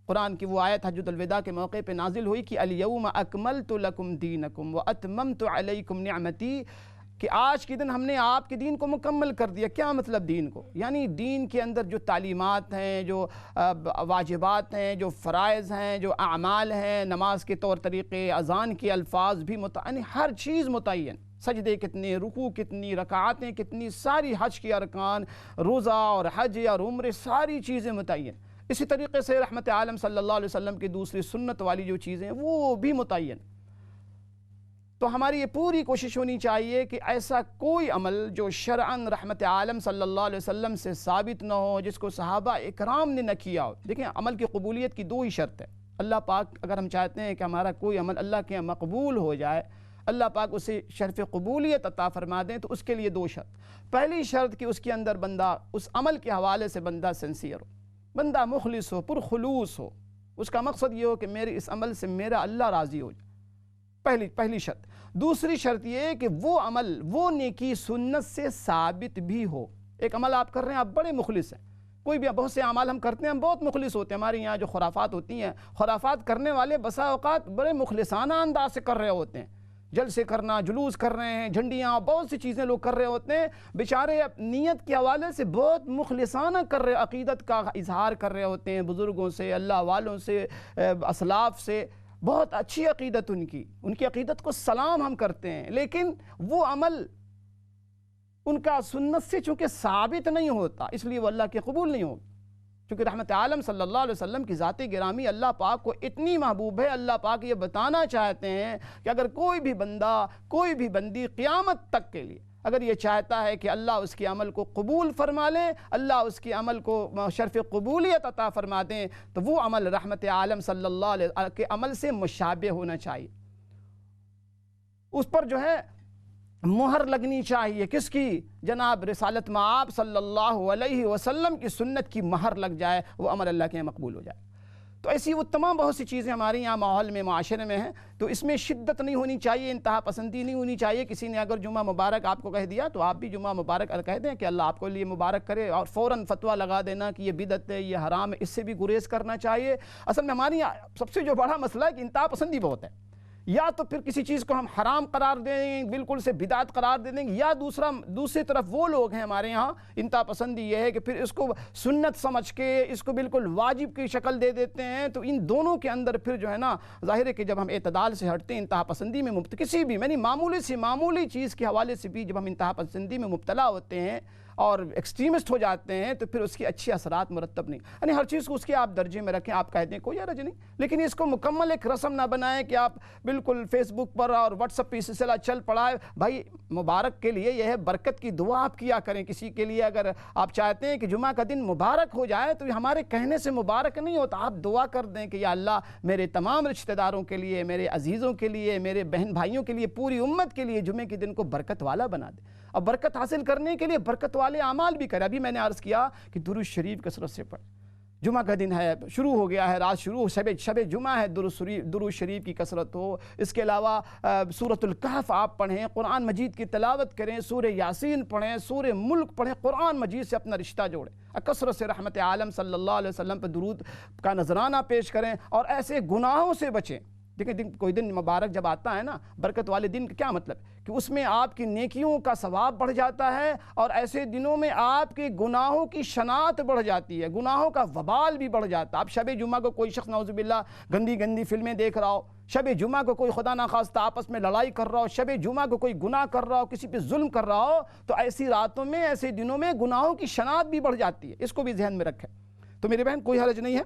قرآن کی وہ آیت حجۃ الوداع کے موقع پہ نازل ہوئی کہ الیوم اکملت لکم دینکم واتممت علیکم نعمتی, کہ آج کے دن ہم نے آپ کے دین کو مکمل کر دیا. کیا مطلب دین کو؟ یعنی دین کے اندر جو تعلیمات ہیں, جو واجبات ہیں, جو فرائض ہیں, جو اعمال ہیں, نماز کے طور طریقے, اذان کے الفاظ بھی یعنی ہر چیز متعین, سجدے کتنے, رکوع کتنی, رکعاتیں کتنی, ساری حج کے ارکان, روزہ اور حج اور عمرے, ساری چیزیں متعین. اسی طریقے سے رحمت عالم صلی اللہ علیہ وسلم کی دوسری سنت والی جو چیزیں وہ بھی متعین. تو ہماری یہ پوری کوشش ہونی چاہیے کہ ایسا کوئی عمل جو شرعاً رحمت عالم صلی اللہ علیہ وسلم سے ثابت نہ ہو، جس کو صحابہ اکرام نے نہ کیا ہو۔ دیکھیں، عمل کی قبولیت کی دو ہی شرط ہے۔ اللہ پاک اگر ہم چاہتے ہیں کہ ہمارا کوئی عمل اللہ کے مقبول ہو جائے، اللہ پاک اسے شرف قبولیت عطا فرما دیں، تو اس کے لیے دو شرط۔ پہلی شرط کہ اس کے اندر بندہ اس عمل کے حوالے سے بندہ سنسیئر ہو، بندہ مخلص ہو، پرخلوص ہو، اس کا مقصد یہ ہو کہ میرے اس عمل سے میرا اللہ راضی ہو جائے، پہلی شرط۔ دوسری شرط یہ ہے کہ وہ عمل، وہ نیکی سنت سے ثابت بھی ہو۔ ایک عمل آپ کر رہے ہیں، آپ بڑے مخلص ہیں، کوئی بھی بہت سے اعمال ہم کرتے ہیں، ہم بہت مخلص ہوتے ہیں۔ ہمارے یہاں جو خرافات ہوتی ہیں، خرافات کرنے والے بسا اوقات بڑے مخلصانہ انداز سے کر رہے ہوتے ہیں، جلسے کرنا، جلوس کر رہے ہیں، جھنڈیاں، بہت سی چیزیں لوگ کر رہے ہوتے ہیں، بیچارے نیت کے حوالے سے بہت مخلصانہ کر رہے، عقیدت کا اظہار کر رہے ہوتے ہیں، بزرگوں سے، اللہ والوں سے، اسلاف سے، بہت اچھی عقیدت ان کی عقیدت کو سلام ہم کرتے ہیں، لیکن وہ عمل ان کا سنت سے چونکہ ثابت نہیں ہوتا، اس لیے وہ اللہ کے قبول نہیں ہوگا۔ چونکہ رحمت عالم صلی اللہ علیہ وسلم کی ذات گرامی اللہ پاک کو اتنی محبوب ہے، اللہ پاک یہ بتانا چاہتے ہیں کہ اگر کوئی بھی بندہ، کوئی بھی بندی قیامت تک کے لیے اگر یہ چاہتا ہے کہ اللہ اس کے عمل کو قبول فرما لے، اللہ اس کے عمل کو شرف قبولیت عطا فرما دیں، تو وہ عمل رحمت عالم صلی اللہ علیہ وسلم کے عمل سے مشابہ ہونا چاہیے، اس پر جو ہے مہر لگنی چاہیے۔ کس کی؟ جناب رسالت مآب صلی اللہ علیہ وسلم کی سنت کی مہر لگ جائے، وہ عمل اللہ کے یہاں مقبول ہو جائے۔ تو ایسی وہ تمام بہت سی چیزیں ہمارے یہاں ماحول میں، معاشرے میں ہیں، تو اس میں شدت نہیں ہونی چاہیے، انتہا پسندی نہیں ہونی چاہیے۔ کسی نے اگر جمعہ مبارک آپ کو کہہ دیا تو آپ بھی جمعہ مبارک کہہ دیں کہ اللہ آپ کو لیے مبارک کرے، اور فوراً فتویٰ لگا دینا کہ یہ بدعت ہے، یہ حرام ہے، اس سے بھی گریز کرنا چاہیے۔ اصل میں ہمارے یہاں سب سے جو بڑا مسئلہ ہے کہ انتہا پسندی بہت ہے، یا تو پھر کسی چیز کو ہم حرام قرار دیں، بالکل سے بدعت قرار دے دیں گے، یا دوسری طرف وہ لوگ ہیں ہمارے یہاں انتہا پسندی یہ ہے کہ پھر اس کو سنت سمجھ کے اس کو بالکل واجب کی شکل دے دیتے ہیں۔ تو ان دونوں کے اندر پھر جو ہے نا، ظاہر ہے کہ جب ہم اعتدال سے ہٹتے ہیں، انتہا پسندی میں کسی بھی معمولی چیز کے حوالے سے بھی جب ہم انتہا پسندی میں مبتلا ہوتے ہیں اور ایکسٹریمسٹ ہو جاتے ہیں، تو پھر اس کی اچھی اثرات مرتب نہیں، یعنی ہر چیز کو اس کے آپ درجے میں رکھیں، آپ کہہ دیں کوئی حرج نہیں، لیکن اس کو مکمل ایک رسم نہ بنائیں کہ آپ بالکل فیس بک پر اور واٹس ایپ پہ سلسلہ چل پڑا ہے۔ بھائی مبارک کے لیے یہ ہے، برکت کی دعا آپ کیا کریں کسی کے لیے۔ اگر آپ چاہتے ہیں کہ جمعہ کا دن مبارک ہو جائے تو یہ ہمارے کہنے سے مبارک نہیں ہوتا، آپ دعا کر دیں کہ یا اللہ میرے تمام رشتہ داروں کے لیے، میرے عزیزوں کے لیے، میرے بہن بھائیوں کے لیے، پوری امت کے لیے جمعے کے دن کو برکت والا بنا دے، اور برکت حاصل کرنے کے لیے برکت والے اعمال بھی کرے۔ ابھی میں نے عرض کیا کہ درود شریف کثرت سے پڑھ، جمعہ کا دن ہے، شروع ہو گیا ہے، رات شروع، شب جمعہ ہے، درود شریف کی کثرت ہو۔ اس کے علاوہ سورۃ الکہف آپ پڑھیں، قرآن مجید کی تلاوت کریں، سورہ یاسین پڑھیں، سورہ ملک پڑھیں، قرآن مجید سے اپنا رشتہ جوڑیں، کثرت سے رحمت عالم صلی اللہ علیہ وسلم پہ درود کا نذرانہ پیش کریں، اور ایسے گناہوں سے بچیں۔ دیکھیں کوئی دن مبارک جب آتا ہے نا، برکت والے دن کا کیا مطلب کہ اس میں آپ کی نیکیوں کا ثواب بڑھ جاتا ہے، اور ایسے دنوں میں آپ کے گناہوں کی شناعت بڑھ جاتی ہے، گناہوں کا وبال بھی بڑھ جاتا ہے۔ اب شب جمعہ کو کوئی شخص نعوذ باللہ گندی فلمیں دیکھ رہا ہو، شب جمعہ کو کوئی خدا نخواستہ آپس میں لڑائی کر رہا ہو، شب جمعہ کو کوئی گناہ کر رہا ہو، کسی پہ ظلم کر رہا ہو، تو ایسی راتوں میں، ایسے دنوں میں گناہوں کی شناعت بھی بڑھ جاتی ہے، اس کو بھی ذہن میں رکھیں۔ تو میرے بہن کوئی حرج نہیں ہے،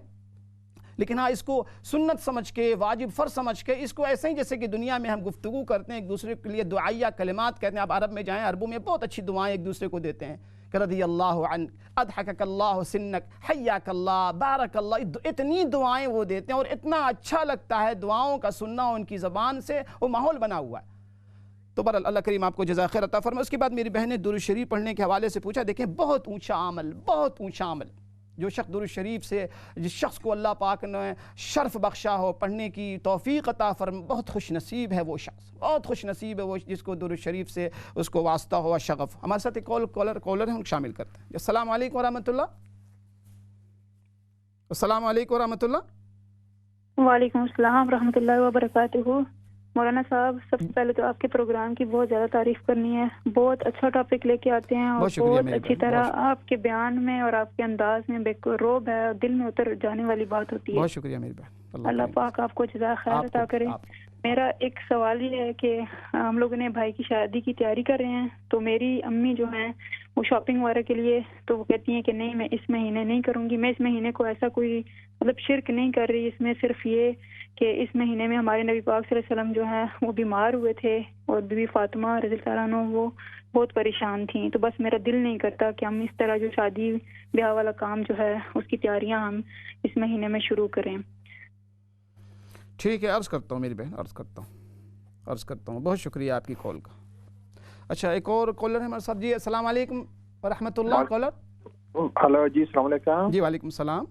لیکن ہاں اس کو سنت سمجھ کے، واجب فرض سمجھ کے، اس کو ایسے ہی جیسے کہ دنیا میں ہم گفتگو کرتے ہیں ایک دوسرے کے لیے دعائیہ کلمات کہتے ہیں، آپ عرب میں جائیں، عربوں میں بہت اچھی دعائیں ایک دوسرے کو دیتے ہیں کہ رضی اللہ عنک، اضحکک اللہ سنک، حیاک اللہ، بارک اللہ، اتنی دعائیں وہ دیتے ہیں، اور اتنا اچھا لگتا ہے دعاؤں کا سننا، ان کی زبان سے وہ ماحول بنا ہوا ہے۔ تو بہرحال اللہ کریم آپ کو جزائے خیر عطا فرمائے۔ اس کے بعد میری بہن نے درود شریف پڑھنے کے حوالے سے پوچھا، دیکھیں بہت اونچا عمل جو شخص درود شریف سے، جس شخص کو اللہ پاک نے شرف بخشا ہو، پڑھنے کی توفیق عطا فرمائے، بہت خوش نصیب ہے وہ شخص، بہت خوش نصیب ہے وہ جس کو درود شریف سے اس کو واسطہ ہوا شغف۔ ہمارے ساتھ ایک کالر ہیں، ان کو شامل کرتے ہیں۔ السلام علیکم ورحمۃ اللہ۔ السلام علیکم ورحمۃ اللہ۔ وعلیکم السلام ورحمۃ اللہ وبرکاتہ۔ مولانا صاحب، سب سے پہلے تو آپ کے پروگرام کی بہت زیادہ تعریف کرنی ہے، بہت اچھا ٹاپک لے کے آتے ہیں، اور بہت اچھی طرح آپ کے بیان میں اور آپ کے انداز میں بے روب ہے، دل میں اتر جانے والی بات ہوتی ہے۔ بہت شکریہ میری بہن، اللہ پاک آپ کو جزائے خیر عطا کرے۔ میرا ایک سوال یہ ہے کہ ہم لوگوں نے بھائی کی شادی کی تیاری کر رہے ہیں، تو میری امی جو ہیں وہ شاپنگ وغیرہ کے لیے، تو وہ کہتی ہیں کہ نہیں میں اس مہینے نہیں کروں گی، میں اس مہینے کو ایسا کوئی مطلب شرک نہیں کر رہی، اس میں صرف یہ کہ اس مہینے میں ہمارے نبی پاک صلی اللہ علیہ وسلم جو ہے وہ بیمار ہوئے تھے اور بی بی فاطمہ رضی اللہ عنہ وہ بہت پریشان تھیں، تو بس میرا دل نہیں کرتا کہ ہم اس طرح جو شادی بیاہ والا کام جو ہے اس کی تیاریاں ہم اس مہینے میں شروع کریں۔ ٹھیک ہے، عرض کرتا ہوں میری بہن، عرض کرتا ہوں، بہت شکریہ آپ کی کال کا۔ اچھا ایک اور کالر ہے ہمارے ساتھ، جی السلام علیکم ورحمۃ اللہ۔ کالر ہلو جی السلام علیکم۔ جی وعلیکم السلام۔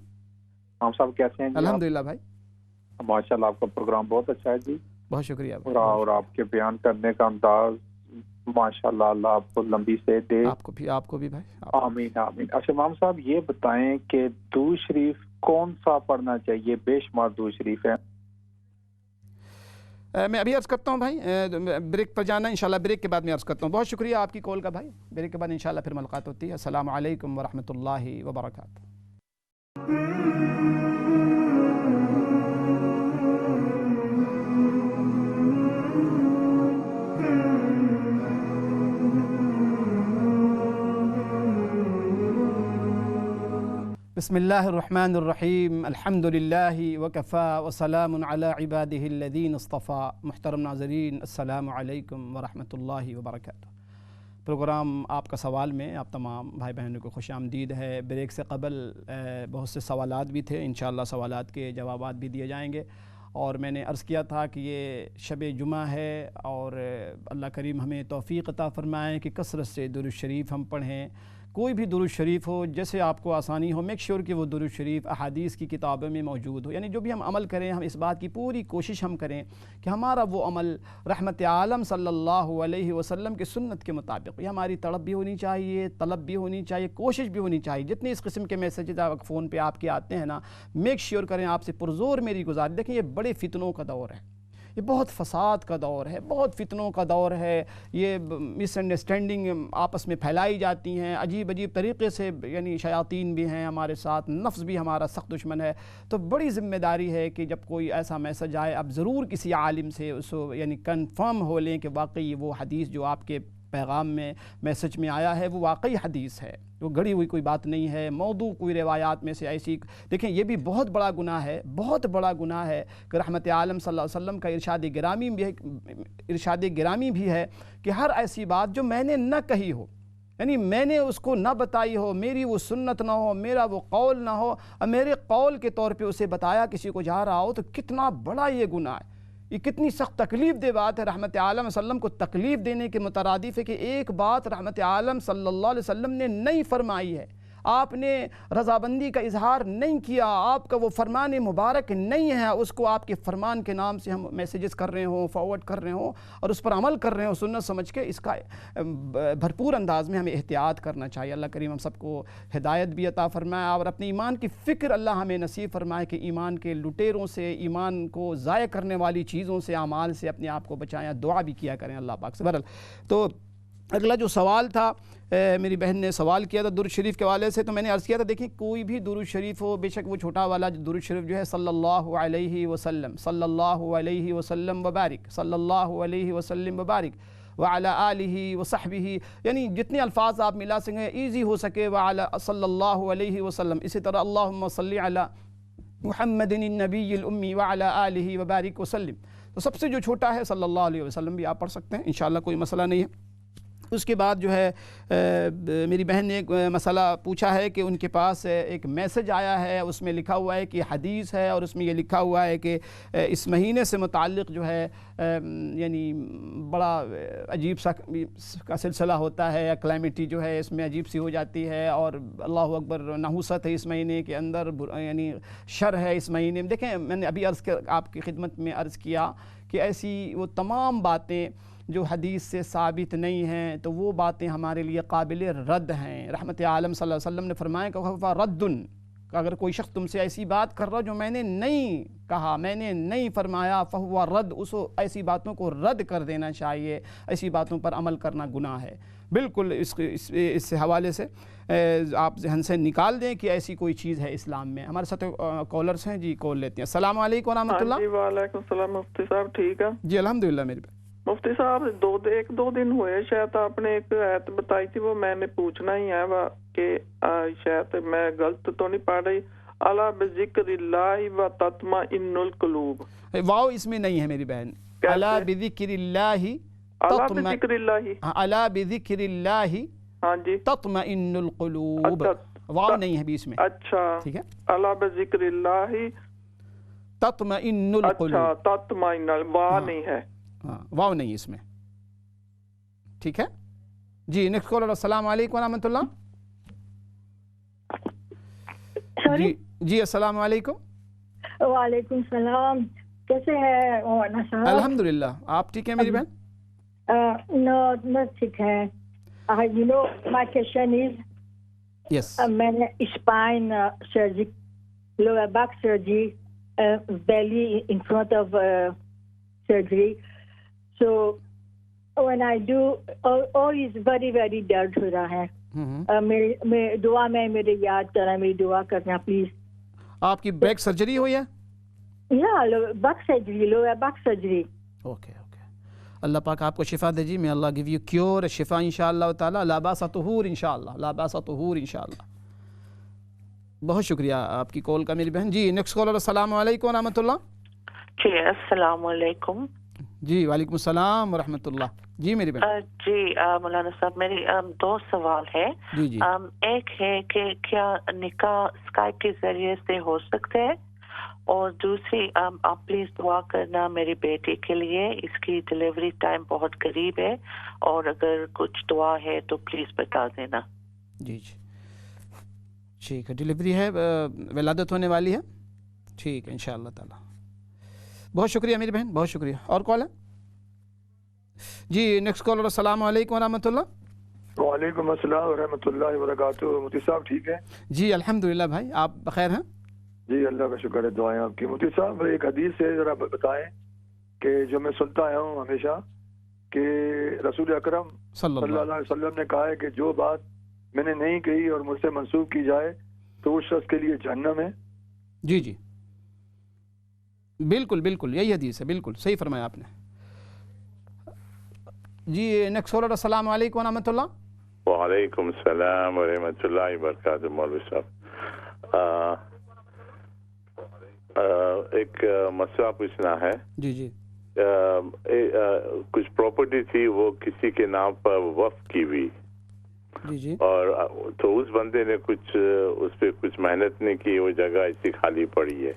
ہم صاحب کیسے ہیں؟ الحمدللہ بھائی، ماشاء اللہ آپ کا پروگرام بہت اچھا ہے جی، بہت شکریہ اور آپ کے بیان کرنے کا انداز ماشاء اللہ، اللہ آپ کو لمبی صحت دے۔ آپ کو بھی بھائی، آمین آمین۔ اچھا امام صاحب یہ بتائیں کہ درود شریف کون سا پڑھنا چاہیے؟ بے شمار درود شریف ہے۔ میں ابھی عرض کرتا ہوں بھائی، بریک پر جانا انشاءاللہ، بریک کے بعد میں عرض کرتا ہوں۔ بہت شکریہ آپ کی کال کا بھائی، بریک کے بعد انشاءاللہ پھر ملاقات ہوتی ہے۔ السلام علیکم ورحمۃ اللہ وبرکاتہ۔ بسم اللہ الرحمن الرحیم، الحمد للہ وکفا وسلام علی عبادہ الذین اصطفیٰ۔ محترم ناظرین السلام علیکم ورحمۃ اللہ وبرکاتہ۔ پروگرام آپ کا سوال میں آپ تمام بھائی بہنوں کو خوش آمدید ہے۔ بریک سے قبل بہت سے سوالات بھی تھے، انشاءاللہ سوالات کے جوابات بھی دیے جائیں گے، اور میں نے عرض کیا تھا کہ یہ شب جمعہ ہے اور اللہ کریم ہمیں توفیق عطا فرمائے کہ کثرت سے درود شریف ہم پڑھیں۔ کوئی بھی درود شریف ہو جیسے آپ کو آسانی ہو، میک شیور کہ وہ درود شریف احادیث کی کتابوں میں موجود ہو، یعنی جو بھی ہم عمل کریں ہم اس بات کی پوری کوشش ہم کریں کہ ہمارا وہ عمل رحمت عالم صلی اللہ علیہ وسلم کی سنت کے مطابق، یہ ہماری تڑپ بھی ہونی چاہیے، طلب بھی ہونی چاہیے، کوشش بھی ہونی چاہیے۔ جتنے اس قسم کے میسیجز فون پہ آپ کے آتے ہیں نا، میک شیور کریں، آپ سے پرزور میری گزارش، دیکھیں یہ بڑے فتنوں کا دور ہے، یہ بہت فساد کا دور ہے، بہت فتنوں کا دور ہے، یہ مس انڈرسٹینڈنگ آپس میں پھیلائی جاتی ہیں عجیب طریقے سے، یعنی شیاطین بھی ہیں ہمارے ساتھ، نفس بھی ہمارا سخت دشمن ہے۔ تو بڑی ذمہ داری ہے کہ جب کوئی ایسا میسج آئے اب ضرور کسی عالم سے اس کو یعنی کنفرم ہو لیں کہ واقعی وہ حدیث جو آپ کے پیغام میں میسج میں آیا ہے وہ واقعی حدیث ہے، وہ گڑی ہوئی کوئی بات نہیں ہے، موضوع کوئی روایات میں سے ایسی۔ دیکھیں یہ بھی بہت بڑا گناہ ہے، بہت بڑا گناہ ہے کہ رحمت عالم صلی اللہ علیہ وسلم کا ارشاد گرامی بھی ہے کہ ہر ایسی بات جو میں نے نہ کہی ہو، یعنی میں نے اس کو نہ بتائی ہو، میری وہ سنت نہ ہو، میرا وہ قول نہ ہو، اور میرے قول کے طور پہ اسے بتایا کسی کو جا رہا ہو، تو کتنا بڑا یہ گناہ ہے، یہ کتنی سخت تکلیف دہ بات ہے۔ رحمت عالم صلی اللہ علیہ وسلم کو تکلیف دینے کے مترادف ہے کہ ایک بات رحمت عالم صلی اللہ علیہ وسلم نے نہیں فرمائی ہے، آپ نے رضابندی کا اظہار نہیں کیا، آپ کا وہ فرمان مبارک نہیں ہے، اس کو آپ کے فرمان کے نام سے ہم میسیجز کر رہے ہوں، فارورڈ کر رہے ہوں اور اس پر عمل کر رہے ہوں سنت سمجھ کے، اس کا بھرپور انداز میں ہمیں احتیاط کرنا چاہیے۔ اللہ کریم ہم سب کو ہدایت بھی عطا فرمائے اور اپنے ایمان کی فکر اللہ ہمیں نصیب فرمائے کہ ایمان کے لٹیروں سے، ایمان کو ضائع کرنے والی چیزوں سے، اعمال سے اپنے آپ کو بچائیں، دعا بھی کیا کریں اللہ پاک سے۔ بہرحال تو اگلا جو سوال تھا میری بہن نے سوال کیا تھا درود شریف کے حوالے سے، تو میں نے عرض کیا تھا دیکھیں کوئی بھی درود شریف ہو، بے شک وہ چھوٹا والا درود شریف جو ہے صلی اللہ علیہ وسلم، صلی اللہ علیہ وسلم وبارک، صلی اللہ علیہ وسلم وبارک وعلی آلہ وصحبہ، یعنی جتنے الفاظ آپ ملا سکیں ایزی ہو سکے، وعلی صلی اللہ علیہ وسلم، اسی طرح اللہم صلی علی محمد النبی الامی وعلی آلہ وبارک وسلم، تو سب سے جو چھوٹا ہے صلی اللہ علیہ وسلم بھی آپ پڑھ سکتے ہیں، انشاءاللہ کوئی مسئلہ نہیں ہے۔ اس کے بعد جو ہے میری بہن نے ایک مسئلہ پوچھا ہے کہ ان کے پاس ایک میسج آیا ہے، اس میں لکھا ہوا ہے کہ حدیث ہے اور اس میں یہ لکھا ہوا ہے کہ اس مہینے سے متعلق جو ہے یعنی بڑا عجیب سا کا سلسلہ ہوتا ہے، کلیمٹی جو ہے اس میں عجیب سی ہو جاتی ہے، اور اللہ اکبر نحوست ہے اس مہینے کے اندر، یعنی شر ہے اس مہینے میں۔ دیکھیں میں نے ابھی آپ کی خدمت میں عرض کیا کہ ایسی وہ تمام باتیں جو حدیث سے ثابت نہیں ہیں تو وہ باتیں ہمارے لیے قابل رد ہیں۔ رحمت عالم صلی اللہ علیہ وسلم نے فرمایا کہ وَفَا رَدٌ، اگر کوئی شخص تم سے ایسی بات کر رہا جو میں نے نہیں کہا، میں نے نہیں فرمایا، فَهُوَ رَد، اس کو ایسی باتوں کو رد کر دینا چاہیے، ایسی باتوں پر عمل کرنا گناہ ہے۔ بالکل اس حوالے سے آپ ذہن سے نکال دیں کہ ایسی کوئی چیز ہے اسلام میں۔ ہمارے ساتھ کالرز ہیں، جی کال لیتے ہیں۔ السلام علیکم ورحمۃ اللہ۔ جی وعلیکم السلام، مفتی صاحب ٹھیک ہے؟ جی الحمدللہ میری بات۔ مفتی صاحب ایک دو دن ہوئے شاید آپ نے ایک آیت بتائی تھی، وہ میں نے پوچھنا ہی ہے کہ شاید میں غلط تو نہیں پڑھ رہی، الا بذکر اللہ و تطمئن القلوب. واو اس میں نہیں ہے میری بہن. الا بذکر اللہ، الا بذکر اللہ، الا بذکر اللہ ہاں جی تطمئن القلوب. واو نہیں ہے بیچ میں. اچھا ٹھیک ہے، الا بذکر اللہ تطمئن القلوب. اچھا تطمئن، واو نہیں ہے. ہاں واو نہیں اس میں. ٹھیک ہے جی. Next caller. السلام علیکم ورحمۃ اللہ. جی السلام علیکم. وعلیکم السلام. کیسے ہے مولانا صاحب؟ الحمدللہ. آپ ٹھیک ہیں میری بہن؟ نہ ٹھیک ہے. You know my question is yes میں نے spine surgery, lower back surgery, belly in front of surgery. So when I do all is very very درد ہو رہا ہے. میں دعا میں میرے یاد کرنا، میری دعا کرنا پلیز. آپ کی بیک سرجری ہوئی ہے؟ Back surgery, lower back surgery. Okay okay. Allah پاک آپ کو شفا دے جی. میں اللہ گیو یو کیور شفا انشاءاللہ تعالی. لا باس طہور انشاءاللہ، لا باس طہور انشاءاللہ. بہت شکریہ آپ کی کال کا میری بہن. جی نیکسٹ کالر. السلام علیکم ورحمۃ اللہ. جی السلام علیکم. جی وعلیکم السلام ورحمۃ اللہ. جی میری بہن. جی مولانا صاحب میری دو سوال ہے. جی جی. ایک ہے کہ کیا نکاح اسکائپ کے ذریعے سے ہو سکتے ہیں، اور دوسری آپ پلیز دعا کرنا میری بیٹی کے لیے، اس کی ڈلیوری ٹائم بہت قریب ہے، اور اگر کچھ دعا ہے تو پلیز بتا دینا. جی جی ٹھیک ہے. ڈلیوری ہے، ولادت ہونے والی ہے. ٹھیک ہے انشاءاللہ تعالی. بہت شکریہ میری بہن، بہت شکریہ. اور کال ہے؟ جی نیکسٹ کالر. السلام علیکم ورحمۃ اللہ. وعلیکم السلام ورحمۃ اللہ وبرکاتہ. مفتی صاحب ٹھیک ہے؟ جی الحمدللہ بھائی، آپ بخیر ہیں؟ جی اللہ کا شکر ہے، دعائیں آپ کی. مفتی صاحب ایک حدیث سے ذرا بتائیں کہ جو میں سنتا آیا ہوں ہمیشہ کہ رسول اکرم صلی اللہ علیہ وسلم نے کہا ہے کہ جو بات میں نے نہیں کہی اور مجھ سے منسوخ کی جائے تو اس شخص کے لیے جہنم ہے. جی جی بالکل بالکل یہی حدیث ہے، بالکل صحیح فرمایا آپ نے. جی نیکسٹ کالر. السلام علیکم ورحمۃ اللہ. وعلیکم السلام ورحمۃ اللہ وبرکاتہ. مولوی صاحب ایک مسئلہ پوچھنا ہے. جی جی. کچھ پراپرٹی تھی وہ کسی کے نام پر وقف کی ہوئی، جی جی، اور تو اس بندے نے کچھ اس پہ کچھ محنت نہیں کی، وہ جگہ ایسی خالی پڑی ہے.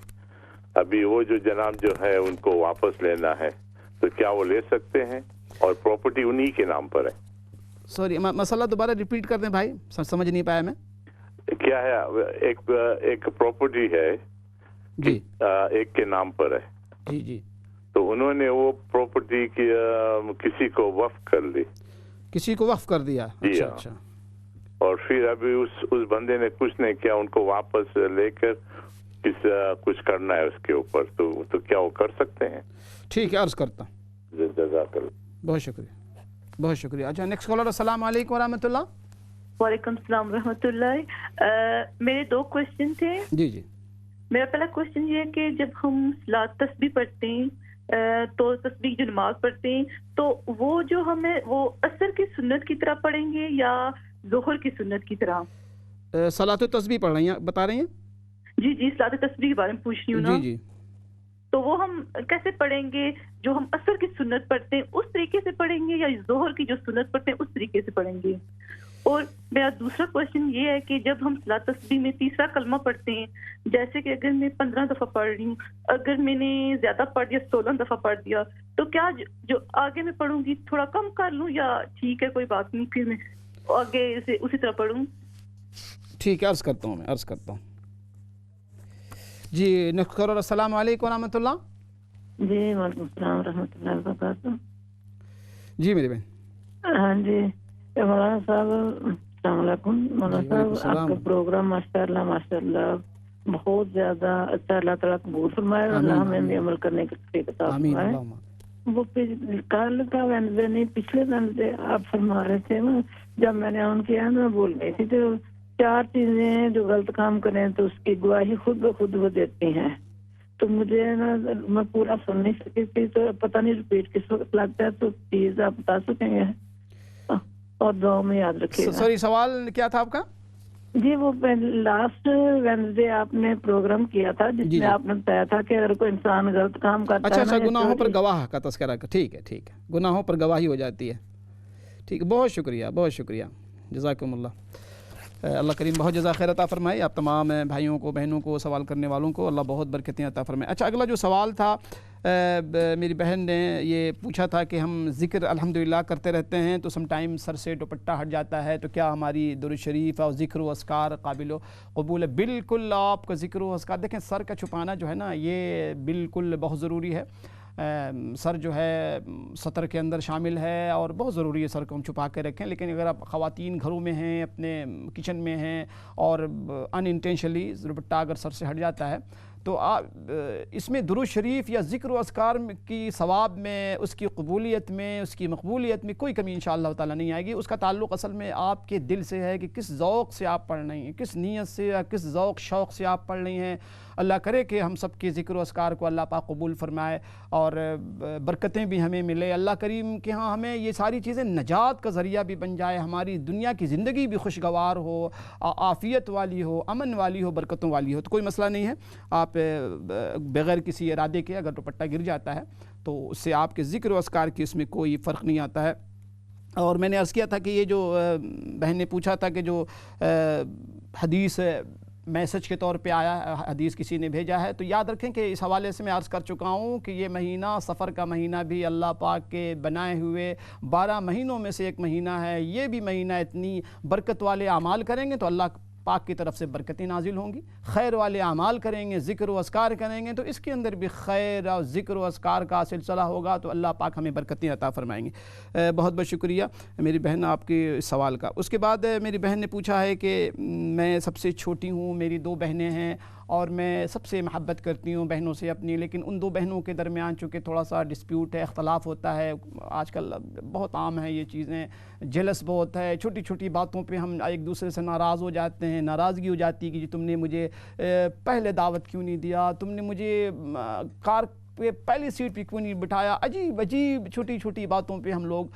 ابھی وہ جو جناب جو ہے ان کو واپس لینا ہے تو کیا وہ لے سکتے ہیں؟ اور پراپرٹی انہی کے نام پر ہے. سوری مسئلہ دوبارہ ریپیٹ کر دیں بھائی، سمجھ نہیں پایا میں. کیا ہے ایک پراپرٹی ہے جی ایک کے نام پر ہے. جی جی. تو انہوں نے وہ پراپرٹی کی کسی کو وقف کر لی. کسی کو وقف کر دیا. جی اچھا. اور پھر ابھی اس بندے نے کچھ نہیں کیا، ان کو واپس لے کر کچھ کرنا ہے اس کے اوپر، تو کیا وہ کر سکتے ہیں؟ ٹھیک ہے عرض کرتا ہوں. جزاک اللہ. بہت شکریہ بہت شکریہ. اچھا نیکسٹ کالر. السلام علیکم ورحمۃ اللہ. وعلیکم السلام ورحمۃ اللہ. میرے دو کوشچن تھے. جی جی. میرا پہلا کوشچن یہ ہے کہ جب ہم تسبیح پڑھتے ہیں تو تسبیح جو نماز پڑھتے ہیں تو وہ جو ہمیں وہ عصر کی سنت کی طرح پڑھیں گے یا ظہر کی سنت کی طرح؟ صلاۃ تسبیح پڑھ رہی ہیں، بتا رہی ہیں؟ جی جی صلاۃ تسبیح کے بارے میں پوچھ رہی ہوں نا. جی جی. تو وہ ہم کیسے پڑھیں گے؟ جو ہم عصر کی سنت پڑھتے ہیں اس طریقے سے پڑھیں گے یا ظہر کی جو سنت پڑھتے ہیں اس طریقے سے پڑھیں گے؟ اور میرا دوسرا کوشچن یہ ہے کہ جب ہم صلاۃ تسبیح میں تیسرا کلمہ پڑھتے ہیں، جیسے کہ اگر میں 15 دفعہ پڑھ رہی ہوں، اگر میں نے زیادہ پڑھ دیا 16 دفعہ پڑھ دیا، تو کیا جو آگے میں پڑھوں گی تھوڑا کم کر لوں یا ٹھیک ہے کوئی بات نہیں، پھر میں آگے سے اسی طرح پڑھوں؟ ٹھیک ہے عرض کرتا ہوں. جی نیکسٹ کالر. السلام علیکم ورحمۃ اللہ. جی وعلیکم السلام ورحمۃ اللہ وبرکاتہ. جی میری بہن. ہاں جی مولانا صاحب السلام علیکم. مولانا صاحب آپ کا پروگرام ماشاء اللہ بہت زیادہ اچھا، اللہ تعالیٰ قبول فرمائے، اللہ ہمیں بھی عمل کرنے کی توفیق عطا فرمائے. وہ کل کا وینسڈے نہیں پچھلے وینسڈے آپ فرما رہے تھے نا، جب میں نے آن کیا میں بول گئی تھی تو 4 چیزیں جو غلط کام کریں تو اس کی گواہی خود بخود وہ دیتی ہیں. تو مجھے نا میں پورا سن نہیں سکی تھی تو پتہ نہیں ریپیٹ کس وقت لگتا ہے، تو پلیز آپ بتا سکیں گے اور دعا میں یاد رکھیے گا۔ سوری سوال کیا تھا آپ کا؟ جی وہ لاسٹ وینسڈے آپ نے پروگرام کیا تھا جس میں آپ نے بتایا تھا کہ اگر کوئی انسان غلط کام کرتا ہے، اچھا گناہوں پر گواہ کا تذکرہ، ٹھیک ہے، گناہوں پر گواہی ہو جاتی ہے، ٹھیک ہے، بہت شکریہ، جزاکم اللہ، اللہ کریم بہت جزا خیر عطا فرمائے آپ تمام بھائیوں کو، بہنوں کو، سوال کرنے والوں کو، اللہ بہت برکتیں عطا فرمائے۔ اچھا اگلا جو سوال تھا میری بہن نے یہ پوچھا تھا کہ ہم ذکر الحمدللہ کرتے رہتے ہیں تو سم ٹائم سر سے دوپٹہ ہٹ جاتا ہے، تو کیا ہماری درود شریف اور ذکر و اذکار قابل و قبول ہے؟ بالکل آپ کا ذکر و اذکار، دیکھیں سر کا چھپانا جو ہے نا یہ بالکل بہت ضروری ہے، سر جو ہے سطر کے اندر شامل ہے اور بہت ضروری ہے سر کو ہم چھپا کے رکھیں، لیکن اگر آپ خواتین گھروں میں ہیں، اپنے کچن میں ہیں اور ان انٹینشنلی دوپٹہ اگر سر سے ہٹ جاتا ہے تو اس میں درود شریف یا ذکر و اذکار کی ثواب میں، اس کی قبولیت میں، اس کی مقبولیت میں کوئی کمی انشاءاللہ تعالیٰ نہیں آئے گی۔ اس کا تعلق اصل میں آپ کے دل سے ہے کہ کس ذوق سے آپ پڑھ رہی ہیں، کس نیت سے یا کس ذوق شوق سے آپ پڑھ رہی ہیں۔ اللہ کرے کہ ہم سب کے ذکر و اذکار کو اللہ پاک قبول فرمائے اور برکتیں بھی ہمیں ملے، اللہ کریم کہ ہاں ہمیں یہ ساری چیزیں نجات کا ذریعہ بھی بن جائے، ہماری دنیا کی زندگی بھی خوشگوار ہو، عافیت والی ہو، امن والی ہو، برکتوں والی ہو۔ تو کوئی مسئلہ نہیں ہے، آپ بغیر کسی ارادے کے اگر دوپٹہ گر جاتا ہے تو اس سے آپ کے ذکر و اذکار کی اس میں کوئی فرق نہیں آتا ہے۔ اور میں نے عرض کیا تھا کہ یہ جو بہن نے پوچھا تھا کہ جو حدیث میسج کے طور پہ آیا، حدیث کسی نے بھیجا ہے، تو یاد رکھیں کہ اس حوالے سے میں عرض کر چکا ہوں کہ یہ مہینہ سفر کا مہینہ بھی اللہ پاک کے بنائے ہوئے 12 مہینوں میں سے ایک مہینہ ہے۔ یہ بھی مہینہ اتنی برکت والے اعمال کریں گے تو اللہ پاک کی طرف سے برکتیں نازل ہوں گی، خیر والے اعمال کریں گے، ذکر و اذکار کریں گے تو اس کے اندر بھی خیر اور ذکر و اذکار کا سلسلہ ہوگا تو اللہ پاک ہمیں برکتیں عطا فرمائیں گے۔ بہت بہت شکریہ میری بہن آپ کے سوال کا۔ اس کے بعد میری بہن نے پوچھا ہے کہ میں سب سے چھوٹی ہوں، میری 2 بہنیں ہیں اور میں سب سے محبت کرتی ہوں بہنوں سے اپنی، لیکن ان 2 بہنوں کے درمیان چونکہ تھوڑا سا ڈسپیوٹ ہے، اختلاف ہوتا ہے، آج کل بہت عام ہے یہ چیزیں، جیلس بہت ہے، چھوٹی چھوٹی باتوں پہ ہم ایک دوسرے سے ناراض ہو جاتے ہیں، ناراضگی ہو جاتی ہے کہ جی تم نے مجھے پہلے دعوت کیوں نہیں دیا، تم نے مجھے کار پہ پہلی سیٹ پہ کیوں نہیں بٹھایا، عجیب عجیب چھوٹی چھوٹی باتوں پہ ہم لوگ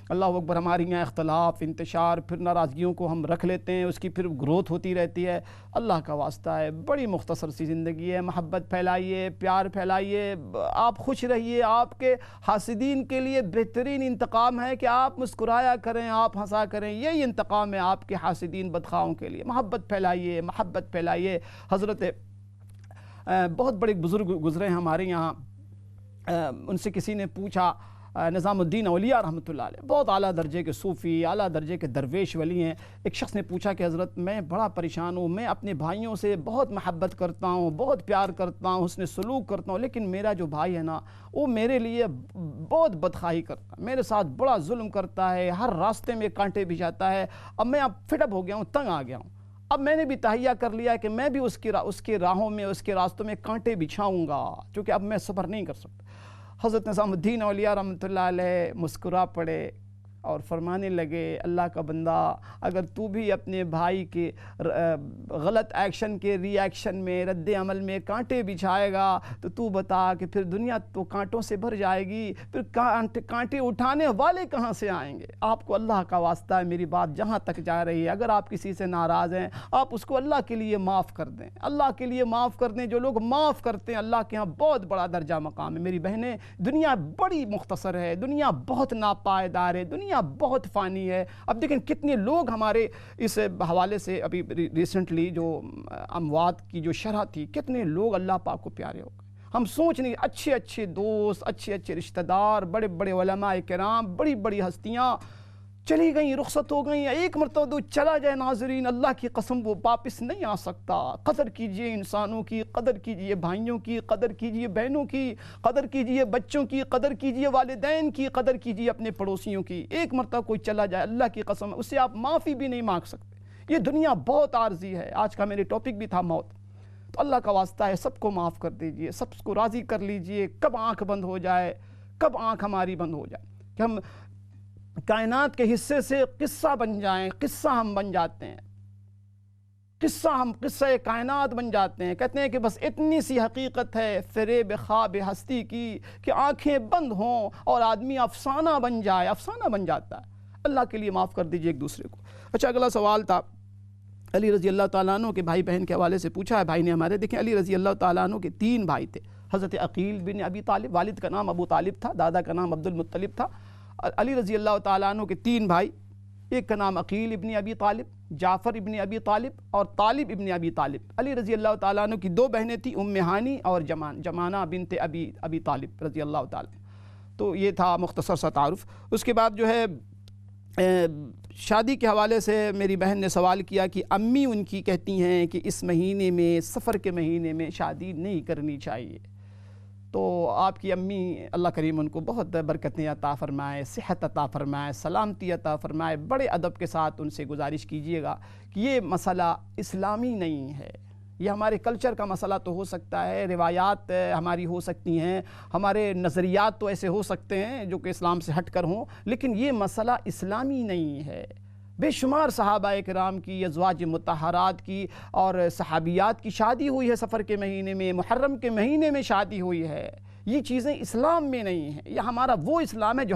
اللہ اکبر ہماری یہاں اختلاف، انتشار، پھر ناراضگیوں کو ہم رکھ لیتے ہیں، اس کی پھر گروتھ ہوتی رہتی ہے۔ اللہ کا واسطہ ہے، بڑی مختصر سی زندگی ہے، محبت پھیلائیے، پیار پھیلائیے، آپ خوش رہیے۔ آپ کے حاسدین کے لیے بہترین انتقام ہے کہ آپ مسکرایا کریں، آپ ہنسا کریں، یہی انتقام ہے آپ کے حاسدین بدخواہوں کے لیے۔ محبت پھیلائیے، محبت پھیلائیے۔ حضرت بہت بڑے بزرگ گزرے ہیں ہمارے یہاں، ان سے کسی نے پوچھا، نظام الدین اولیاء رحمۃ اللہ علیہ، بہت اعلیٰ درجے کے صوفی، اعلیٰ درجے کے درویش ولی ہیں۔ ایک شخص نے پوچھا کہ حضرت میں بڑا پریشان ہوں، میں اپنے بھائیوں سے بہت محبت کرتا ہوں، بہت پیار کرتا ہوں، حسن سلوک کرتا ہوں، لیکن میرا جو بھائی ہے نا وہ میرے لیے بہت بدخواہی کرتا ہے، میرے ساتھ بڑا ظلم کرتا ہے، ہر راستے میں کانٹے بچھاتا ہے۔ اب میں فٹ اپ ہو گیا ہوں، تنگ آ گیا ہوں، اب میں نے بھی تہیہ کر لیا کہ میں بھی اس کے راہوں میں، اس کے راستوں میں کانٹے بچھاؤں گا، کیونکہ اب میں صبر نہیں کر سکتا۔ حضرت نظام الدین اولیاء رحمۃ اللہ علیہ مسکرا پڑے اور فرمانے لگے، اللہ کا بندہ اگر تو بھی اپنے بھائی کے غلط ایکشن کے ری ایکشن میں، رد عمل میں کانٹے بچھائے گا تو تو بتا کہ پھر دنیا تو کانٹوں سے بھر جائے گی، پھر کانٹے اٹھانے والے کہاں سے آئیں گے؟ آپ کو اللہ کا واسطہ ہے، میری بات جہاں تک جا رہی ہے، اگر آپ کسی سے ناراض ہیں آپ اس کو اللہ کے لیے معاف کر دیں، اللہ کے لیے معاف کر دیں۔ جو لوگ معاف کرتے ہیں اللہ کے ہاں بہت بڑا درجہ مقام ہے۔ میری بہنیں، دنیا بڑی مختصر ہے، دنیا بہت ناپائیدار ہے، دنیا بہت فانی ہے۔ اب دیکھیں کتنے لوگ ہمارے اس حوالے سے ابھی ریسنٹلی جو اموات کی جو شرح تھی، کتنے لوگ اللہ پاک کو پیارے ہو گئے۔ ہم سوچ نہیں، اچھے اچھے دوست، اچھے اچھے رشتہ دار، بڑے بڑے علماء کرام، بڑی بڑی ہستیاں چلی گئیں، رخصت ہو گئیں۔ ایک مرتبہ چلا جائے ناظرین، اللہ کی قسم وہ واپس نہیں آ سکتا۔ قدر کیجئے انسانوں کی، قدر کیجئے بھائیوں کی، قدر کیجئے بہنوں کی، قدر کیجئے بچوں کی، قدر کیجئے والدین کی، قدر کیجئے اپنے پڑوسیوں کی۔ ایک مرتبہ کوئی چلا جائے، اللہ کی قسم اس سے آپ معافی بھی نہیں مانگ سکتے۔ یہ دنیا بہت عارضی ہے۔ آج کا میرے ٹاپک بھی تھا موت، تو اللہ کا واسطہ ہے سب کو معاف کر دیجئے، سب کو راضی کر لیجئے۔ کب آنکھ بند ہو جائے، کب آنکھ ہماری بند ہو جائے کہ ہم کائنات کے حصے سے قصہ بن جائیں، قصہ ہم بن جاتے ہیں۔ ہم قصہ کائنات بن جاتے ہیں. کہتے ہیں کہ بس اتنی سی حقیقت ہے فریب خواب ہستی کی کہ آنکھیں بند ہوں اور آدمی افسانہ بن جائے. افسانہ بن جاتا ہے. اللہ کے لیے معاف کر دیجئے ایک دوسرے کو. اچھا اگلا سوال تھا علی رضی اللہ تعالیٰ عنہ کے بھائی بہن کے حوالے سے پوچھا ہے بھائی نے ہمارے. دیکھیں علی رضی اللہ تعالیٰ عنہ کے 3 بھائی تھے. حضرت عقیل بن ابی طالب، والد کا نام ابو طالب تھا، دادا کا نام عبد المطلب تھا. علی رضی اللہ تعالیٰ عنہ کے 3 بھائی، ایک کا نام عقیل ابن ابی طالب، جعفر ابن ابی طالب اور طالب ابن ابی طالب. علی رضی اللہ تعالیٰ عنہ کی 2 بہنیں تھیں، ام ہانی اور جمانہ بنت ابی طالب رضی اللہ تعالیٰ. تو یہ تھا مختصر سا تعارف. اس کے بعد جو ہے شادی کے حوالے سے میری بہن نے سوال کیا کہ امی ان کی کہتی ہیں کہ اس مہینے میں، سفر کے مہینے میں شادی نہیں کرنی چاہیے. تو آپ کی امی اللہ کریم ان کو بہت برکتیں عطا فرمائے، صحت عطا فرمائے، سلامتی عطا فرمائے. بڑے ادب کے ساتھ ان سے گزارش کیجئے گا کہ یہ مسئلہ اسلامی نہیں ہے. یہ ہمارے کلچر کا مسئلہ تو ہو سکتا ہے، روایات ہماری ہو سکتی ہیں، ہمارے نظریات تو ایسے ہو سکتے ہیں جو کہ اسلام سے ہٹ کر ہوں، لیکن یہ مسئلہ اسلامی نہیں ہے. بے شمار صحابہ کرام کی، ازواج مطہرات کی اور صحابیات کی شادی ہوئی ہے سفر کے مہینے میں، محرم کے مہینے میں شادی ہوئی ہے. یہ چیزیں اسلام میں نہیں ہیں. یہ ہمارا وہ اسلام ہے جو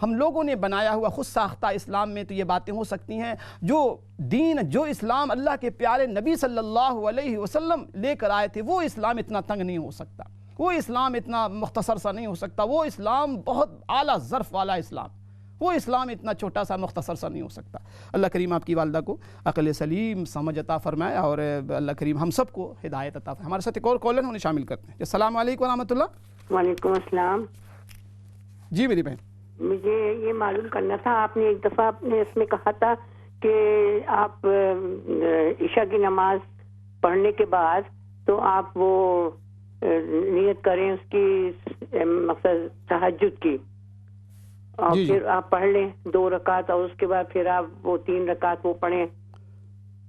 ہم لوگوں نے بنایا ہوا خود ساختہ اسلام میں تو یہ باتیں ہو سکتی ہیں. جو اسلام اللہ کے پیارے نبی صلی اللہ علیہ وسلم لے کر آئے تھے، وہ اسلام اتنا تنگ نہیں ہو سکتا، وہ اسلام اتنا مختصر سا نہیں ہو سکتا، وہ اسلام بہت اعلیٰ ظرف والا اسلام، وہ اسلام اتنا چھوٹا سا مختصر سا نہیں ہو سکتا. اللہ کریم آپ کی والدہ کو عقل سلیم سمجھ عطا فرمائے اور اللہ کریم ہم سب کو ہدایت عطا فرمائے. ہمارے ساتھ ایک اور کالر انہیں شامل کرتے ہیں. السلام علیکم ورحمۃ اللہ. وعلیکم السلام. جی میری بہن، مجھے یہ معلوم کرنا تھا، آپ نے ایک دفعہ اپنے اس میں کہا تھا کہ آپ عشاء کی نماز پڑھنے کے بعد تو آپ وہ نیت کریں اس کی مقصد تہجد کی، اور پھر آپ پڑھ لیں 2 رکعت اور اس کے بعد پھر آپ وہ 3 رکعت وہ پڑھیں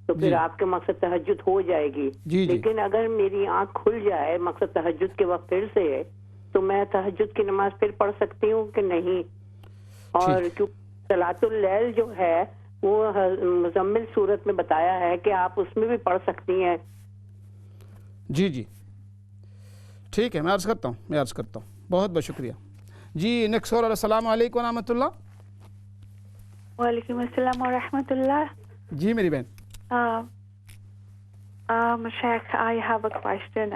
تو پھر آپ کے مقصد تہجد ہو جائے گی. لیکن اگر میری آنکھ کھل جائے مقصد تہجد کے وقت پھر سے ہے تو میں تہجد کی نماز پھر پڑھ سکتی ہوں کہ نہیں؟ اور کیونکہ صلاۃ اللیل جو ہے وہ مزمل صورت میں بتایا ہے کہ آپ اس میں بھی پڑھ سکتی ہیں. جی ٹھیک ہے، میں عرض کرتا ہوں. بہت بہت شکریہ. جی نیکسٹ کالر. السلام علیکم ورحمۃ اللہ. وعلیکم السلام ورحمۃ اللہ. جی میری بہن. Sheikh, I have a question.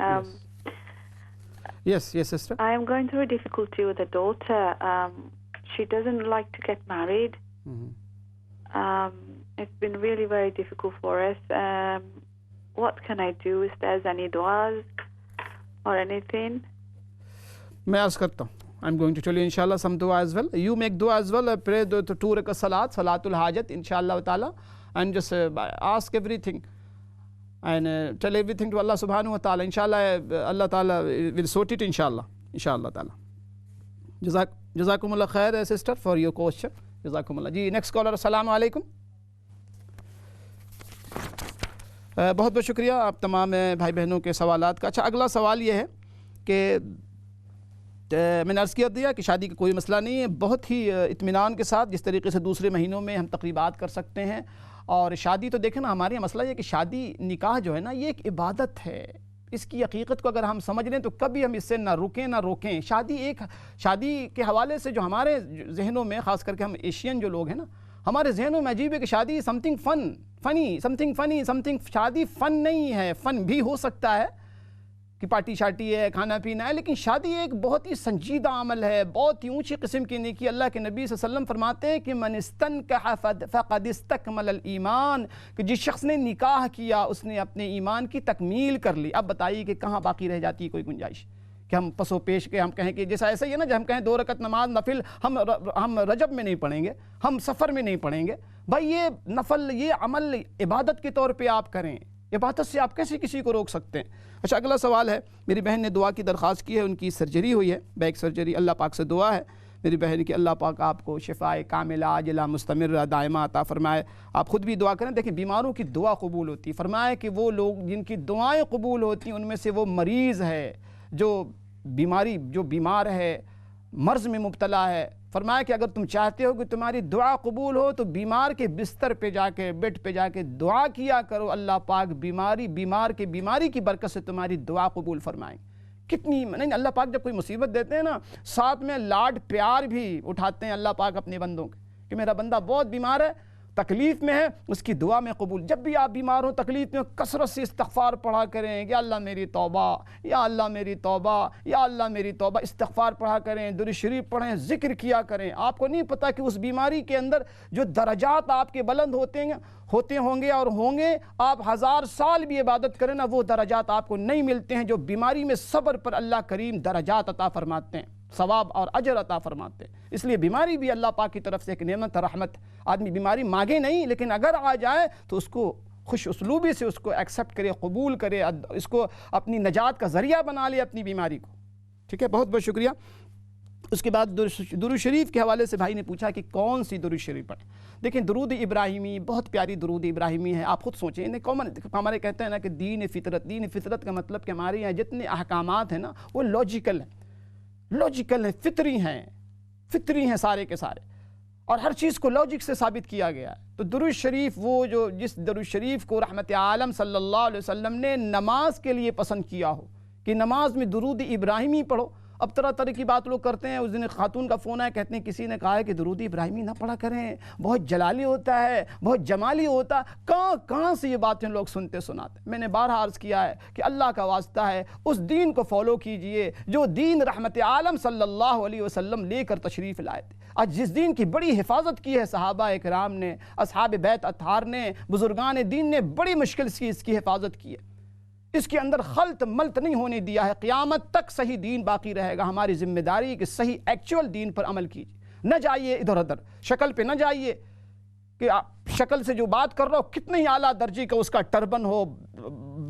Yes, sister. I am going through a difficulty with a daughter. She doesn't like to get married. It's been really very difficult for us. What can I do? Is there any du'as or anything? میں عرض کرتا ہوں. I'm going to tell you inshallah some dua as well. You make dua as well. Pray 2 rakat salatul hajat inshallah ta'ala, and just ask everything and tell everything to Allah subhanahu wa ta'ala. Inshallah Allah ta'ala will sort it inshallah ta'ala. Jazakumullah khair sister for your question. Jazakumullah. جی next caller. السلام علیکم. بہت بہت شکریہ آپ تمام بھائی بہنوں کے سوالات کا. اچھا اگلا سوال یہ ہے کہ میں نے عرض کیا دیا کہ شادی کا کوئی مسئلہ نہیں ہے، بہت ہی اطمینان کے ساتھ جس طریقے سے دوسرے مہینوں میں ہم تقریبات کر سکتے ہیں. اور شادی تو دیکھیں نا، ہمارے یہاں مسئلہ یہ کہ شادی نکاح جو ہے نا یہ ایک عبادت ہے. اس کی حقیقت کو اگر ہم سمجھ لیں تو کبھی ہم اس سے نہ روکیں. شادی کے حوالے سے جو ہمارے ذہنوں میں، خاص کر کے ہم ایشین جو لوگ ہیں نا، ہمارے ذہنوں میں عجیب ہے کہ شادی سمتھنگ فنی. شادی فن نہیں ہے. فن بھی ہو سکتا ہے کہ پارٹی شارٹی ہے، کھانا پینا ہے، لیکن شادی ایک بہت ہی سنجیدہ عمل ہے، بہت ہی اونچی قسم کی نیکی. اللہ کے نبی صلی اللہ علیہ وسلم فرماتے ہیں کہ من استنکح فقد استکمل الایمان، کہ جس شخص نے نکاح کیا اس نے اپنے ایمان کی تکمیل کر لی. اب بتائیے کہ کہاں باقی رہ جاتی ہے کوئی گنجائش کہ ہم پس و پیش کے ہم کہیں کہ جیسا ایسا ہی ہے نا جب ہم کہیں 2 رکعت نماز نفل ہم رجب میں نہیں پڑھیں گے، ہم سفر میں نہیں پڑھیں گے. بھائی یہ نفل، یہ عمل عبادت کے طور پہ آپ کریں. عبادت سے آپ کیسے کسی کو روک سکتے ہیں؟ اچھا اگلا سوال ہے، میری بہن نے دعا کی درخواست کی ہے. ان کی سرجری ہوئی ہے، بیک سرجری. اللہ پاک سے دعا ہے میری بہن کی اللہ پاک آپ کو شفائے کاملہ عاجلہ مستمرہ دائمہ عطا فرمائے. آپ خود بھی دعا کریں. دیکھیں بیماروں کی دعا قبول ہوتی ہے. فرمائے کہ وہ لوگ جن کی دعائیں قبول ہوتی ہیں ان میں سے وہ مریض ہے جو بیمار ہے، مرض میں مبتلا ہے، فرمایا کہ اگر تم چاہتے ہو کہ تمہاری دعا قبول ہو تو بیمار کے بستر پہ جا کے بیڈ پہ جا کے دعا کیا کرو، اللہ پاک بیماری کی برکت سے تمہاری دعا قبول فرمائیں۔ کتنی نہیں، اللہ پاک جب کوئی مصیبت دیتے ہیں نا، ساتھ میں لاڈ پیار بھی اٹھاتے ہیں اللہ پاک اپنے بندوں کے، کہ میرا بندہ بہت بیمار ہے، تکلیف میں ہے، اس کی دعا میں قبول۔ جب بھی آپ بیمار ہوں، تکلیف میں، کثرت سے استغفار پڑھا کریں، یا اللہ میری توبہ، یا اللہ میری توبہ، یا اللہ میری توبہ، استغفار پڑھا کریں، درود شریف پڑھیں، ذکر کیا کریں۔ آپ کو نہیں پتہ کہ اس بیماری کے اندر جو درجات آپ کے بلند ہوتے ہوں گے اور ہوں گے، آپ 1000 سال بھی عبادت کریں نا، وہ درجات آپ کو نہیں ملتے ہیں جو بیماری میں صبر پر اللہ کریم درجات عطا فرماتے ہیں، ثواب اور اجر عطا فرماتے ہیں۔ اس لیے بیماری بھی اللہ پاک کی طرف سے ایک نعمت رحمت۔ آدمی بیماری مانگے نہیں، لیکن اگر آ جائے تو اس کو خوش اسلوبی سے اس کو ایکسیپٹ کرے، قبول کرے، اس کو اپنی نجات کا ذریعہ بنا لے اپنی بیماری کو۔ ٹھیک ہے، بہت بہت شکریہ۔ اس کے بعد درود شریف کے حوالے سے بھائی نے پوچھا کہ کون سی درود شریف پڑھیں۔ دیکھیں، درود ابراہیمی بہت پیاری درود ابراہیمی ہے، آپ خود سوچیں۔ ہمارے کہتے ہیں نا کہ دین فطرت کا مطلب کہ ہمارے یہاں جتنے احکامات ہیں نا وہ لاجیکل ہیں، فطری ہیں سارے کے سارے، اور ہر چیز کو لاجک سے ثابت کیا گیا ہے۔ تو درود شریف جس درود شریف کو رحمت عالم صلی اللہ علیہ وسلم نے نماز کے لیے پسند کیا ہو کہ نماز میں درود ابراہیمی پڑھو۔ اب طرح طرح کی بات لوگ کرتے ہیں۔ اس دن خاتون کا فون آیا، کہتے ہیں کسی نے کہا ہے کہ درود ابراہیمی نہ پڑھا کریں، بہت جلالی ہوتا ہے، بہت جمالی ہوتا ہے۔ کہاں سے یہ باتیں لوگ سناتے؟ میں نے بارہا عرض کیا ہے کہ اللہ کا واسطہ ہے، اس دین کو فالو کیجئے جو دین رحمت عالم صلی اللہ علیہ وسلم لے کر تشریف لائے تھے۔ آج جس دین کی بڑی حفاظت کی ہے صحابہ اکرام نے، اصحاب بیت اطہار نے، بزرگان دین نے بڑی مشکل سے اس کی حفاظت کی ہے۔ اس کے اندر خلط ملط نہیں ہونے دیا ہے، قیامت تک صحیح دین باقی رہے گا۔ ہماری ذمہ داری کہ صحیح ایکچول دین پر عمل کیجیے، نہ جائیے ادھر ادھر، شکل پہ نہ جائیے کہ شکل سے جو بات کر رہا ہو کتنے ہی اعلیٰ درجے کا اس کا ٹربن ہو،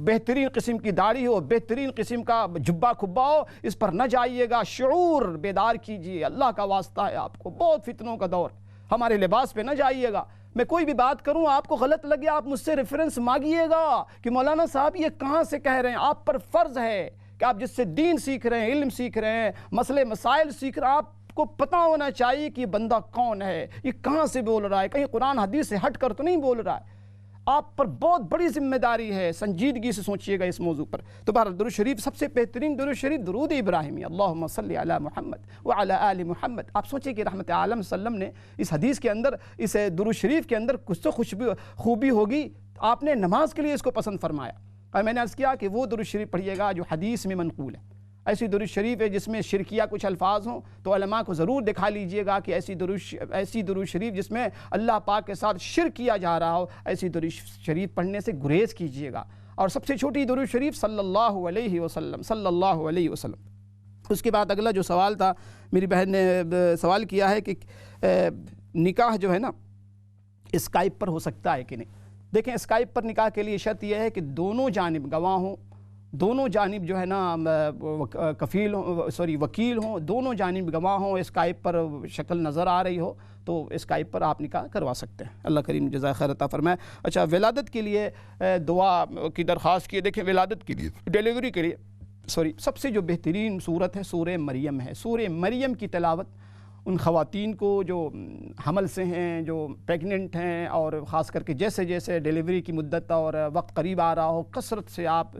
بہترین قسم کی داڑھی ہو، بہترین قسم کا جبہ کھبا ہو، اس پر نہ جائیے گا۔ شعور بیدار کیجیے، اللہ کا واسطہ ہے آپ کو، بہت فتنوں کا دور۔ ہمارے لباس پہ نہ جائیے گا۔ میں کوئی بھی بات کروں، آپ کو غلط لگے، آپ مجھ سے ریفرنس مانگیے گا کہ مولانا صاحب یہ کہاں سے کہہ رہے ہیں۔ آپ پر فرض ہے کہ آپ جس سے دین سیکھ رہے ہیں، علم سیکھ رہے ہیں، مسئلے مسائل سیکھ رہے ہیں، آپ کو پتہ ہونا چاہیے کہ یہ بندہ کون ہے، یہ کہاں سے بول رہا ہے، کہیں قرآن حدیث سے ہٹ کر تو نہیں بول رہا ہے۔ آپ پر بہت بڑی ذمہ داری ہے، سنجیدگی سے سوچئے گا اس موضوع پر۔ تو بہرحال درود شریف سب سے بہترین درود شریف درود ابراہیمی، اللہم صلی علی محمد وعلی آل محمد۔ آپ سوچیں کہ رحمت عالم صلی اللہ علیہ وسلم نے اس حدیث کے اندر، اس درود شریف کے اندر کچھ تو خوبی ہوگی، آپ نے نماز کے لیے اس کو پسند فرمایا۔ اور میں نے عرض کیا کہ وہ درود شریف پڑھیے گا جو حدیث میں منقول ہے۔ ایسی درود شریف ہے جس میں شرکیہ کچھ الفاظ ہوں تو علماء کو ضرور دکھا لیجئے گا کہ ایسی درود شریف جس میں اللہ پاک کے ساتھ شرک کیا جا رہا ہو، ایسی درود شریف پڑھنے سے گریز کیجئے گا۔ اور سب سے چھوٹی درود شریف صلی اللہ علیہ وسلم۔ اس کے بعد اگلا جو سوال تھا، میری بہن نے سوال کیا ہے کہ نکاح جو ہے نا اسکائپ پر ہو سکتا ہے کہ نہیں۔ دیکھیں، اسکائپ پر نکاح کے لیے شرط یہ ہے کہ دونوں جانب گواہ ہوں، دونوں جانب جو ہے نا وکیل ہوں، دونوں جانب گواہ ہوں، اسکائپ پر شکل نظر آ رہی ہو تو اسکائپ پر آپ نکاح کروا سکتے ہیں۔ اللہ کریم جزائے خیر عطا فرمائے۔ اچھا، ولادت کے لیے دعا کی درخواست کی۔ دیکھیں، ولادت کے لیے، ڈیلیوری کے لیے سب سے جو بہترین صورت ہے سورہ مریم ہے۔ سورہ مریم کی تلاوت ان خواتین کو جو حمل سے ہیں، جو پریگننٹ ہیں، اور خاص کر کے جیسے جیسے ڈیلیوری کی مدت اور وقت قریب آ رہا ہو، کثرت سے آپ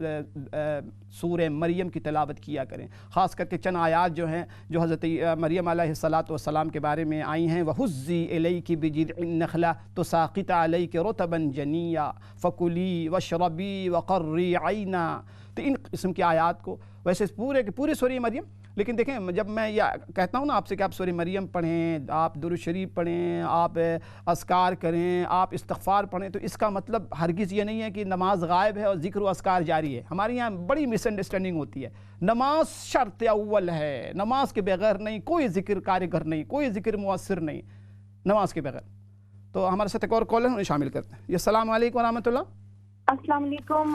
سورہ مریم کی تلاوت کیا کریں۔ خاص کر کے چند آیات جو ہیں جو حضرت مریم علیہ السلام کے بارے میں آئی ہیں، وَحُزِّي إِلَيْكِ بِجِذْعِ النَّخْلَةِ تُسَاقِطُ عَلَيْكِ رُطَبًا جَنِيًّا فَكُلِي وَاشْرَبِي وَقَرِّي عَيْنًا۔ تو ان قسم کی آیات کو ویسے پورے سورہ مریم، لیکن دیکھیں جب میں یہ کہتا ہوں نا آپ سے کہ آپ سورہ مریم پڑھیں، آپ درود شریف پڑھیں، آپ اذکار کریں، آپ استغفار پڑھیں، تو اس کا مطلب ہرگز یہ نہیں ہے کہ نماز غائب ہے اور ذکر و اذکار جاری ہے۔ ہمارے یہاں بڑی مس انڈرسٹینڈنگ ہوتی ہے۔ نماز شرط اول ہے، نماز کے بغیر نہیں، کوئی ذکر کارگر نہیں، کوئی ذکر مؤثر نہیں نماز کے بغیر۔ تو ہمارے ساتھ ایک اور کال ہے، انہیں شامل کرتے ہیں۔ السلام علیکم ورحمۃ اللہ۔ السلام علیکم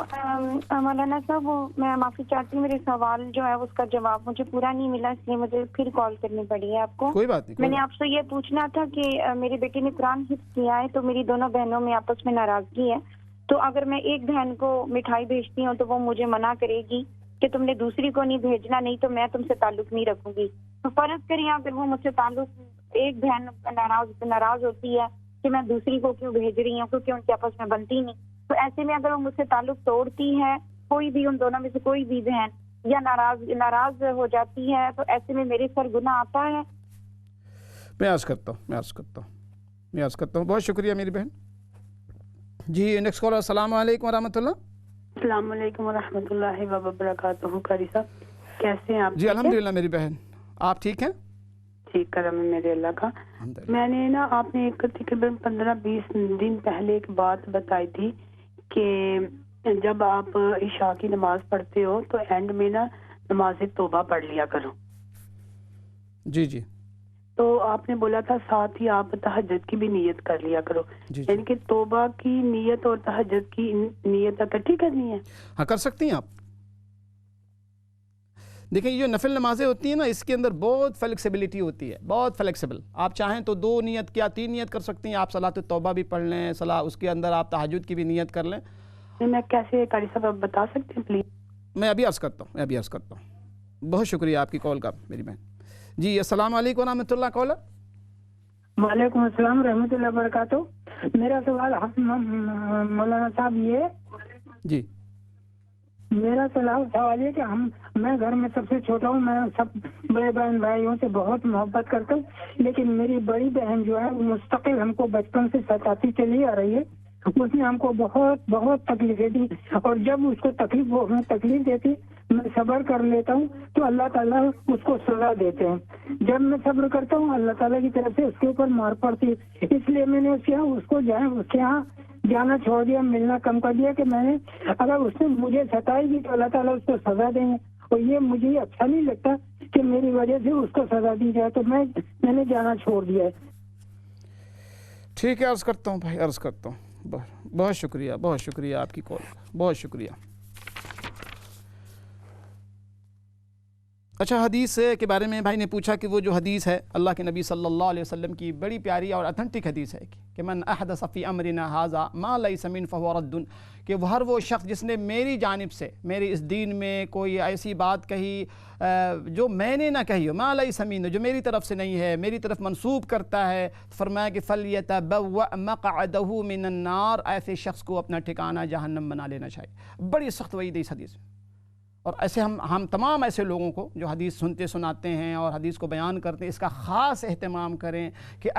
مولانا صاحب، میں معافی چاہتی ہوں، میرے سوال جو ہے اس کا جواب مجھے پورا نہیں ملا، اس لیے مجھے پھر کال کرنی پڑی ہے آپ کو۔ کوئی بات نہیں۔ میں نے آپ سے یہ پوچھنا تھا کہ میرے بیٹے نے قرآن حفظ کیا ہے تو میری دونوں بہنوں میں آپس میں ناراضگی ہے، تو اگر میں ایک بہن کو مٹھائی بھیجتی ہوں تو وہ مجھے منع کرے گی کہ تم نے دوسری کو نہیں بھیجنا، نہیں تو میں تم سے تعلق نہیں رکھوں گی۔ تو فرض کریں اگر وہ مجھ سے تعلق ایک بہن ناراض ہوتی ہے کہ میں دوسری کو کیوں بھیج رہی ہوں کیونکہ ان کے آپس میں بنتی نہیں، تو ایسے میں اگر وہ مجھ سے تعلق توڑتی ہے، کوئی بھی ان دونوں میں سے کوئی بھی بہن، یا ناراض ہو جاتی ہے، تو ایسے میں میرے سر گناہ آتا ہے؟ میں عرض کرتا ہوں بہت شکریہ میری بہن. جی نیکسٹ کالر. السلام علیکم ورحمۃ اللہ. السلام علیکم ورحمۃ اللہ وبرکاتہ. قاری صاحب کیسے ہیں آپ؟ جی الحمدللہ میری بہن، آپ ٹھیک ہیں؟ ٹھیک کرم ہے میرے اللہ کا. میں نے نا آپ نے تقریباً 15-20 دن پہلے ایک بات بتائی تھی کہ جب آپ عشاء کی نماز پڑھتے ہو تو اینڈ میں نا نماز توبہ پڑھ لیا کرو. جی تو آپ نے بولا تھا ساتھ ہی آپ تہجد کی بھی نیت کر لیا کرو. یعنی کہ توبہ کی نیت اور تہجد کی نیت اکٹھی کرنی ہے؟ ہاں کر سکتی ہیں آپ. دیکھیں یہ جو نفل نمازیں ہوتی ہیں نا، اس کے اندر بہت فلیکسیبلٹی ہوتی ہے، بہت فلیکسیبل. آپ چاہیں تو 2 نیت کیا 3 نیت کر سکتی ہیں. آپ صلاۃ التوبہ بھی پڑھ لیں، اس کے اندر آپ تہجد کی بھی نیت کر لیں. میں کیسے قاری صاحب آپ بتا سکتے ہیں پلیز؟ میں ابھی عرض کرتا ہوں. بہت شکریہ آپ کی کال کا میری بہن. جی السلام علیکم ورحمۃ اللہ. کالر. وعلیکم السلام ورحمۃ اللہ وبرکاتہ. میرا سوال مولانا صاحب جی میرا سوال یہ کہ میں گھر میں سب سے چھوٹا ہوں. میں سب بڑے بہن بھائیوں سے بہت محبت کرتا ہوں، لیکن میری بڑی بہن جو ہے وہ مستقل ہم کو بچپن سے ستاتی چلی آ رہی ہے. اس نے ہم کو بہت تکلیفیں دی، اور جب اس کو تکلیف دیتی میں صبر کر لیتا ہوں تو اللہ تعالیٰ اس کو سزا دیتے ہیں. جب میں صبر کرتا ہوں اللہ تعالیٰ کی طرف سے اس کے اوپر مار پڑتی ہے. اس لیے میں نے اس کے یہاں جانا چھوڑ دیا، ملنا کم کر دیا کہ میں نے اگر اس نے مجھے ستائی گی تو اللہ تعالیٰ اس کو سزا دیں گے، اور یہ مجھے اچھا نہیں لگتا کہ میری وجہ سے اس کو سزا دی جائے، تو میں نے جانا چھوڑ دیا ہے. ٹھیک ہے عرض کرتا ہوں بھائی، عرض کرتا ہوں. بہت شکریہ آپ کی کال کا، بہت شکریہ. اچھا حدیث کے بارے میں بھائی نے پوچھا کہ وہ جو حدیث ہے اللہ کے نبی صلی اللہ علیہ وسلم کی بڑی پیاری اور اتھینٹک حدیث ہے کہ من احدث فی امرنا ھذا ما لیس منہ فہو رد، کہ وہ شخص جس نے میری جانب سے میری اس دین میں کوئی ایسی بات کہی جو میں نے نہ کہی ہو، ما لیس منہ جو میری طرف سے نہیں ہے، میری طرف منسوب کرتا ہے، فرمایا کہ فلیتبوأ مقعدہ من النار، ایسے شخص کو اپنا ٹھکانہ جہنم بنا لینا چاہیے. بڑی سخت وعید ہے اس حدیث میں. اور ایسے ہم تمام ایسے لوگوں کو جو حدیث سنتے سناتے ہیں اور حدیث کو بیان کرتے ہیں، اس کا خاص اہتمام کریں کہ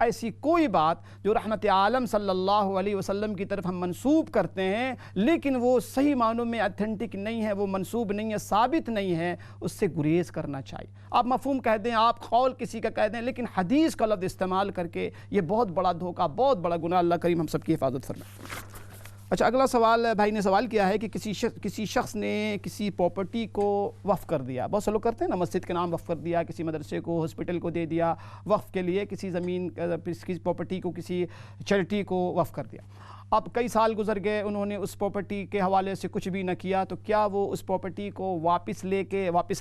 ایسی کوئی بات جو رحمت عالم صلی اللہ علیہ وسلم کی طرف ہم منسوب کرتے ہیں لیکن وہ صحیح معنوں میں اتھینٹک نہیں ہے، وہ منسوب نہیں ہے، ثابت نہیں ہے، اس سے گریز کرنا چاہیے. آپ مفہوم کہہ دیں، آپ قول کسی کا کہہ دیں، لیکن حدیث کا لفظ استعمال کر کے یہ بہت بڑا دھوکہ، بہت بڑا گناہ. اللہ کریم ہم سب کی حفاظت فرمائے. اچھا اگلا سوال بھائی نے سوال کیا ہے کہ کسی شخص نے کسی پراپرٹی کو وقف کر دیا. بہت سے لوگ کرتے ہیں نا، مسجد کے نام وقف کر دیا، کسی مدرسے کو، ہاسپٹل کو دے دیا وقف کے لیے، کسی زمین کسی پراپرٹی کو کسی چیریٹی کو وقف کر دیا. اب کئی سال گزر گئے، انہوں نے اس پراپرٹی کے حوالے سے کچھ بھی نہ کیا، تو کیا وہ اس پراپرٹی کو واپس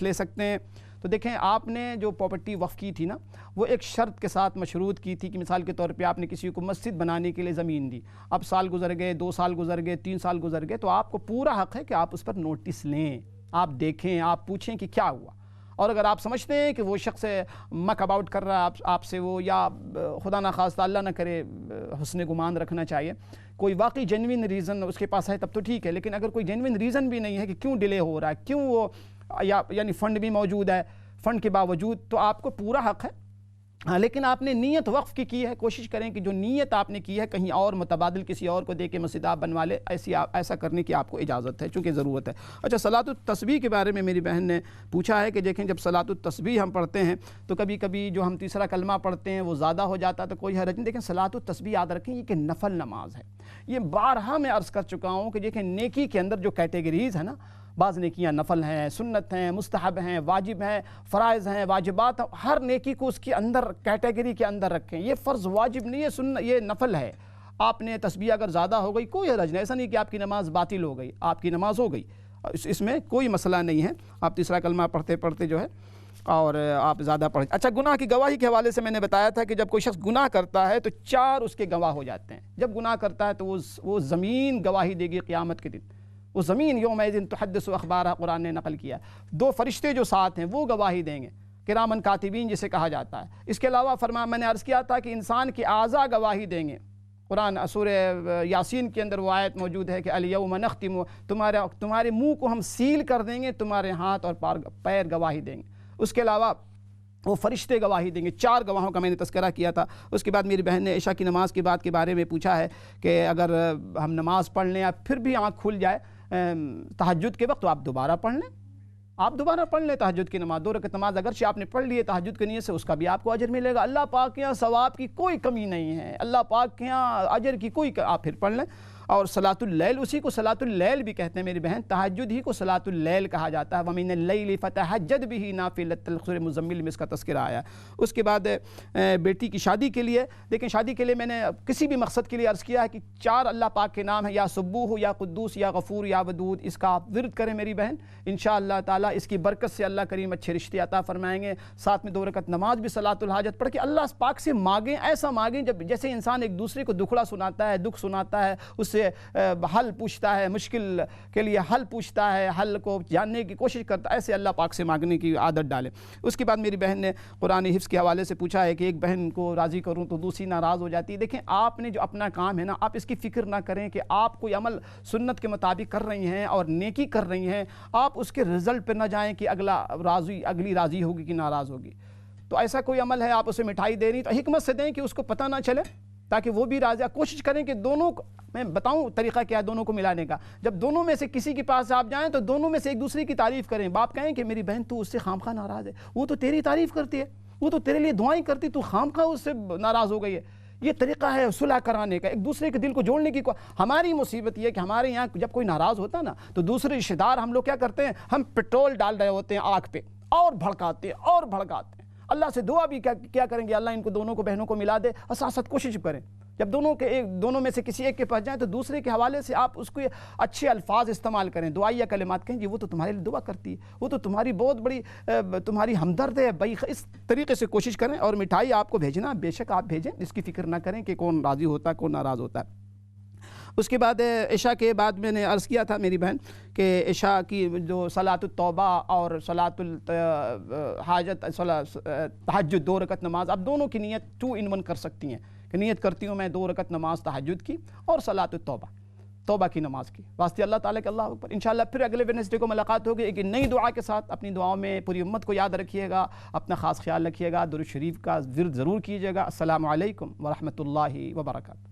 لے سکتے ہیں؟ تو دیکھیں آپ نے جو پراپرٹی وقف کی تھی نا، وہ ایک شرط کے ساتھ مشروط کی تھی کہ مثال کے طور پہ آپ نے کسی کو مسجد بنانے کے لیے زمین دی. اب سال گزر گئے، 2 سال گزر گئے، 3 سال گزر گئے، تو آپ کو پورا حق ہے کہ آپ اس پر نوٹس لیں، آپ دیکھیں، آپ پوچھیں کہ کیا ہوا. اور اگر آپ سمجھتے ہیں کہ وہ شخص مک اباؤٹ کر رہا ہے آپ سے، وہ یا خدا نخواستہ اللہ نہ کرے حسن گمان رکھنا چاہیے، کوئی واقعی جینوین ریزن اس کے پاس ہے تب تو ٹھیک ہے. لیکن اگر کوئی جینوین ریزن بھی نہیں ہے کہ کیوں ڈیلے ہو رہا ہے، کیوں وہ یعنی فنڈ بھی موجود ہے، فنڈ کے باوجود، تو آپ کو پورا حق ہے. لیکن آپ نے نیت وقف کی ہے، کوشش کریں کہ جو نیت آپ نے کی ہے کہیں اور متبادل کسی اور کو دے کے مسجد آپ بنوا لے، ایسا کرنے کی آپ کو اجازت ہے چونکہ ضرورت ہے. اچھا صلاۃ التسبیح کے بارے میں میری بہن نے پوچھا ہے کہ دیکھیں جب صلاۃ التسبیح ہم پڑھتے ہیں تو کبھی کبھی جو ہم تیسرا کلمہ پڑھتے ہیں وہ زیادہ ہو جاتا ہے تو کوئی حرج نہیں. دیکھیں صلاۃ التسبیح یاد رکھیں یہ کہ نفل نماز ہے. یہ بارہا میں عرض کر چکا ہوں کہ دیکھیں نیکی کے اندر جو کیٹیگریز ہے نا، بعض نیکیاں نفل ہیں، سنت ہیں، مستحب ہیں، واجب ہیں، فرائض ہیں، واجبات، ہر نیکی کو اس کے اندر کیٹیگری کے اندر رکھیں. یہ فرض واجب نہیں ہے، سنت یہ نفل ہے. آپ نے تسبیح اگر زیادہ ہو گئی کوئی حرج نہیں، ایسا نہیں کہ آپ کی نماز باطل ہو گئی، آپ کی نماز ہو گئی، اس میں کوئی مسئلہ نہیں ہے. آپ تیسرا کلمہ پڑھتے پڑھتے جو ہے اور آپ زیادہ پڑھیں. اچھا گناہ کی گواہی کے حوالے سے میں نے بتایا تھا کہ جب کوئی شخص گناہ کرتا ہے تو 4 اس کے گواہ ہو جاتے ہیں. جب گناہ کرتا ہے تو وہ زمین گواہی دے گی قیامت کے دن. وہ زمین یومئذ تحدث اخبارہ، قرآن نے نقل کیا. 2 فرشتے جو ساتھ ہیں وہ گواہی دیں گے. کرامن کاتبین جسے کہا جاتا ہے۔ اس کے علاوہ فرمایا، میں نے عرض کیا تھا کہ انسان کے اعضاء گواہی دیں گے۔ قرآن سورہ یاسین کے اندر وہ آیت موجود ہے کہ الیوم نختم، تمہارے منہ کو ہم سیل کر دیں گے، تمہارے ہاتھ اور پیر گواہی دیں گے۔ اس کے علاوہ وہ فرشتے گواہی دیں گے۔ 4 گواہوں کا میں نے تذکرہ کیا تھا۔ اس کے بعد میری بہن نے عشاء کی نماز کی بات کے بارے میں پوچھا ہے کہ اگر ہم نماز پڑھ لیں یا پھر بھی آنکھ کھل جائے تہجد کے وقت، تو آپ دوبارہ پڑھ لیں، آپ دوبارہ پڑھ لیں تہجد کی نماز۔ 2 رکعت نماز اگرچہ آپ نے پڑھ لی ہے تہجد کی نیت سے، اس کا بھی آپ کو اجر ملے گا۔ اللہ پاک کے یہاں ثواب کی کوئی کمی نہیں ہے، اللہ پاک کے یہاں اجر کی کوئی آپ پھر پڑھ لیں۔ اور صلاۃ اللیل، اسی کو صلاۃ اللیل بھی کہتے ہیں میری بہن، تہجد ہی کو صلاۃ اللیل کہا جاتا ہے۔ وَمِنَ اللَّيْلِ فَتَہَجَّدْ بِهِ نَافِلَةً، سورہ مزمل میں اس کا تذکرہ آیا۔ اس کے بعد بیٹی کی شادی کے لیے، دیکھیں شادی کے لیے میں نے کسی بھی مقصد کے لیے عرض کیا ہے کہ 4 اللہ پاک کے نام ہیں، یا سبوح، یا قدوس، یا غفور، یا ودود۔ اس کا آپ ورد کریں میری بہن، انشاءاللہ تعالیٰ اس کی برکت سے اللہ کریم اچھے رشتے عطا فرمائیں گے۔ ساتھ میں 2 رکعت نماز بھی صلاۃ الحاجت پڑھ کے اللہ پاک سے مانگیں، ایسا مانگیں جیسے انسان ایک دوسرے کو دکھڑا سناتا ہے، دکھ سناتا ہے، اس سے حل پوچھتا ہے، مشکل کے لیے حل پوچھتا ہے، حل کو جاننے کی کوشش کرتا ہے، ایسے اللہ پاک سے مانگنے کی عادت ڈالیں۔ اس کے بعد میری بہن نے قرآن حفظ کے حوالے سے پوچھا ہے کہ ایک بہن کو راضی کروں تو دوسری ناراض ہو جاتی ہے۔ دیکھیں آپ نے جو اپنا کام ہے نا، آپ اس کی فکر نہ کریں کہ آپ کوئی عمل سنت کے مطابق کر رہی ہیں اور نیکی کر رہی ہیں، آپ اس کے رزلٹ پہ نہ جائیں کہ اگلی راضی ہوگی کہ ناراض ہوگی۔ تو ایسا کوئی عمل ہے آپ اسے مٹھائی دے رہی تو حکمت سے دیں کہ اس کو پتہ نہ چلے، تاکہ وہ بھی راضی۔ کوشش کریں کہ دونوں کو، میں بتاؤں طریقہ کیا ہے دونوں کو ملانے کا، جب دونوں میں سے کسی کے پاس آپ جائیں تو دونوں میں سے ایک دوسرے کی تعریف کریں۔ باپ کہیں کہ میری بہن تو اس سے خامخواہ ناراض ہے، وہ تو تیری تعریف کرتی ہے، وہ تو تیرے لیے دعائیں کرتی، تو خامخواہ اس سے ناراض ہو گئی ہے۔ یہ طریقہ ہے صلح کرانے کا، ایک دوسرے کے دل کو جوڑنے کی۔ ہماری مصیبت یہ کہ ہمارے یہاں جب کوئی ناراض ہوتا ہے نا، تو دوسرے رشتہ دار ہم لوگ کیا کرتے ہیں، ہم پٹرول ڈال رہے ہوتے ہیں آگ پہ، اور بھڑکاتے ہیں اور بھڑکاتے ہیں۔ اللہ سے دعا بھی کیا کریں گے، اللہ ان کو دونوں کو بہنوں کو ملا دے، اور ساتھ ساتھ کوشش کریں جب دونوں میں سے کسی ایک کے پاس جائیں تو دوسرے کے حوالے سے آپ اس کو اچھے الفاظ استعمال کریں، دعائیہ کلمات کہیں، جی وہ تو تمہارے لیے دعا کرتی ہے، وہ تو تمہاری بہت بڑی تمہاری ہمدرد ہے بھائی۔ اس طریقے سے کوشش کریں۔ اور مٹھائی آپ کو بھیجنا بے شک آپ بھیجیں، اس کی فکر نہ کریں کہ کون راضی ہوتا ہے کون ناراض ہوتا ہے۔ اس کے بعد عشاء کے بعد میں نے عرض کیا تھا میری بہن کہ عشاء کی جو صلاۃ التوبہ اور صلاۃ الحاجت، تہجد 2 رکعت نماز، آپ دونوں کی نیت 2 in 1 کر سکتی ہیں کہ نیت کرتی ہوں میں 2 رکعت نماز تہجد کی اور صلاۃ التوبہ، توبہ کی نماز کی واسطے اللہ تعالیٰ کے اللہ اکبر۔ انشاءاللہ پھر اگلے ویڈنسڈے کو ملاقات ہوگی ایک نئی دعا کے ساتھ۔ اپنی دعاؤں میں پوری امت کو یاد رکھیے گا، اپنا خاص خیال رکھیے گا، درود شریف کا ورد ضرور کیجیے گا۔ السلام علیکم ورحمۃ اللہ وبرکاتہ۔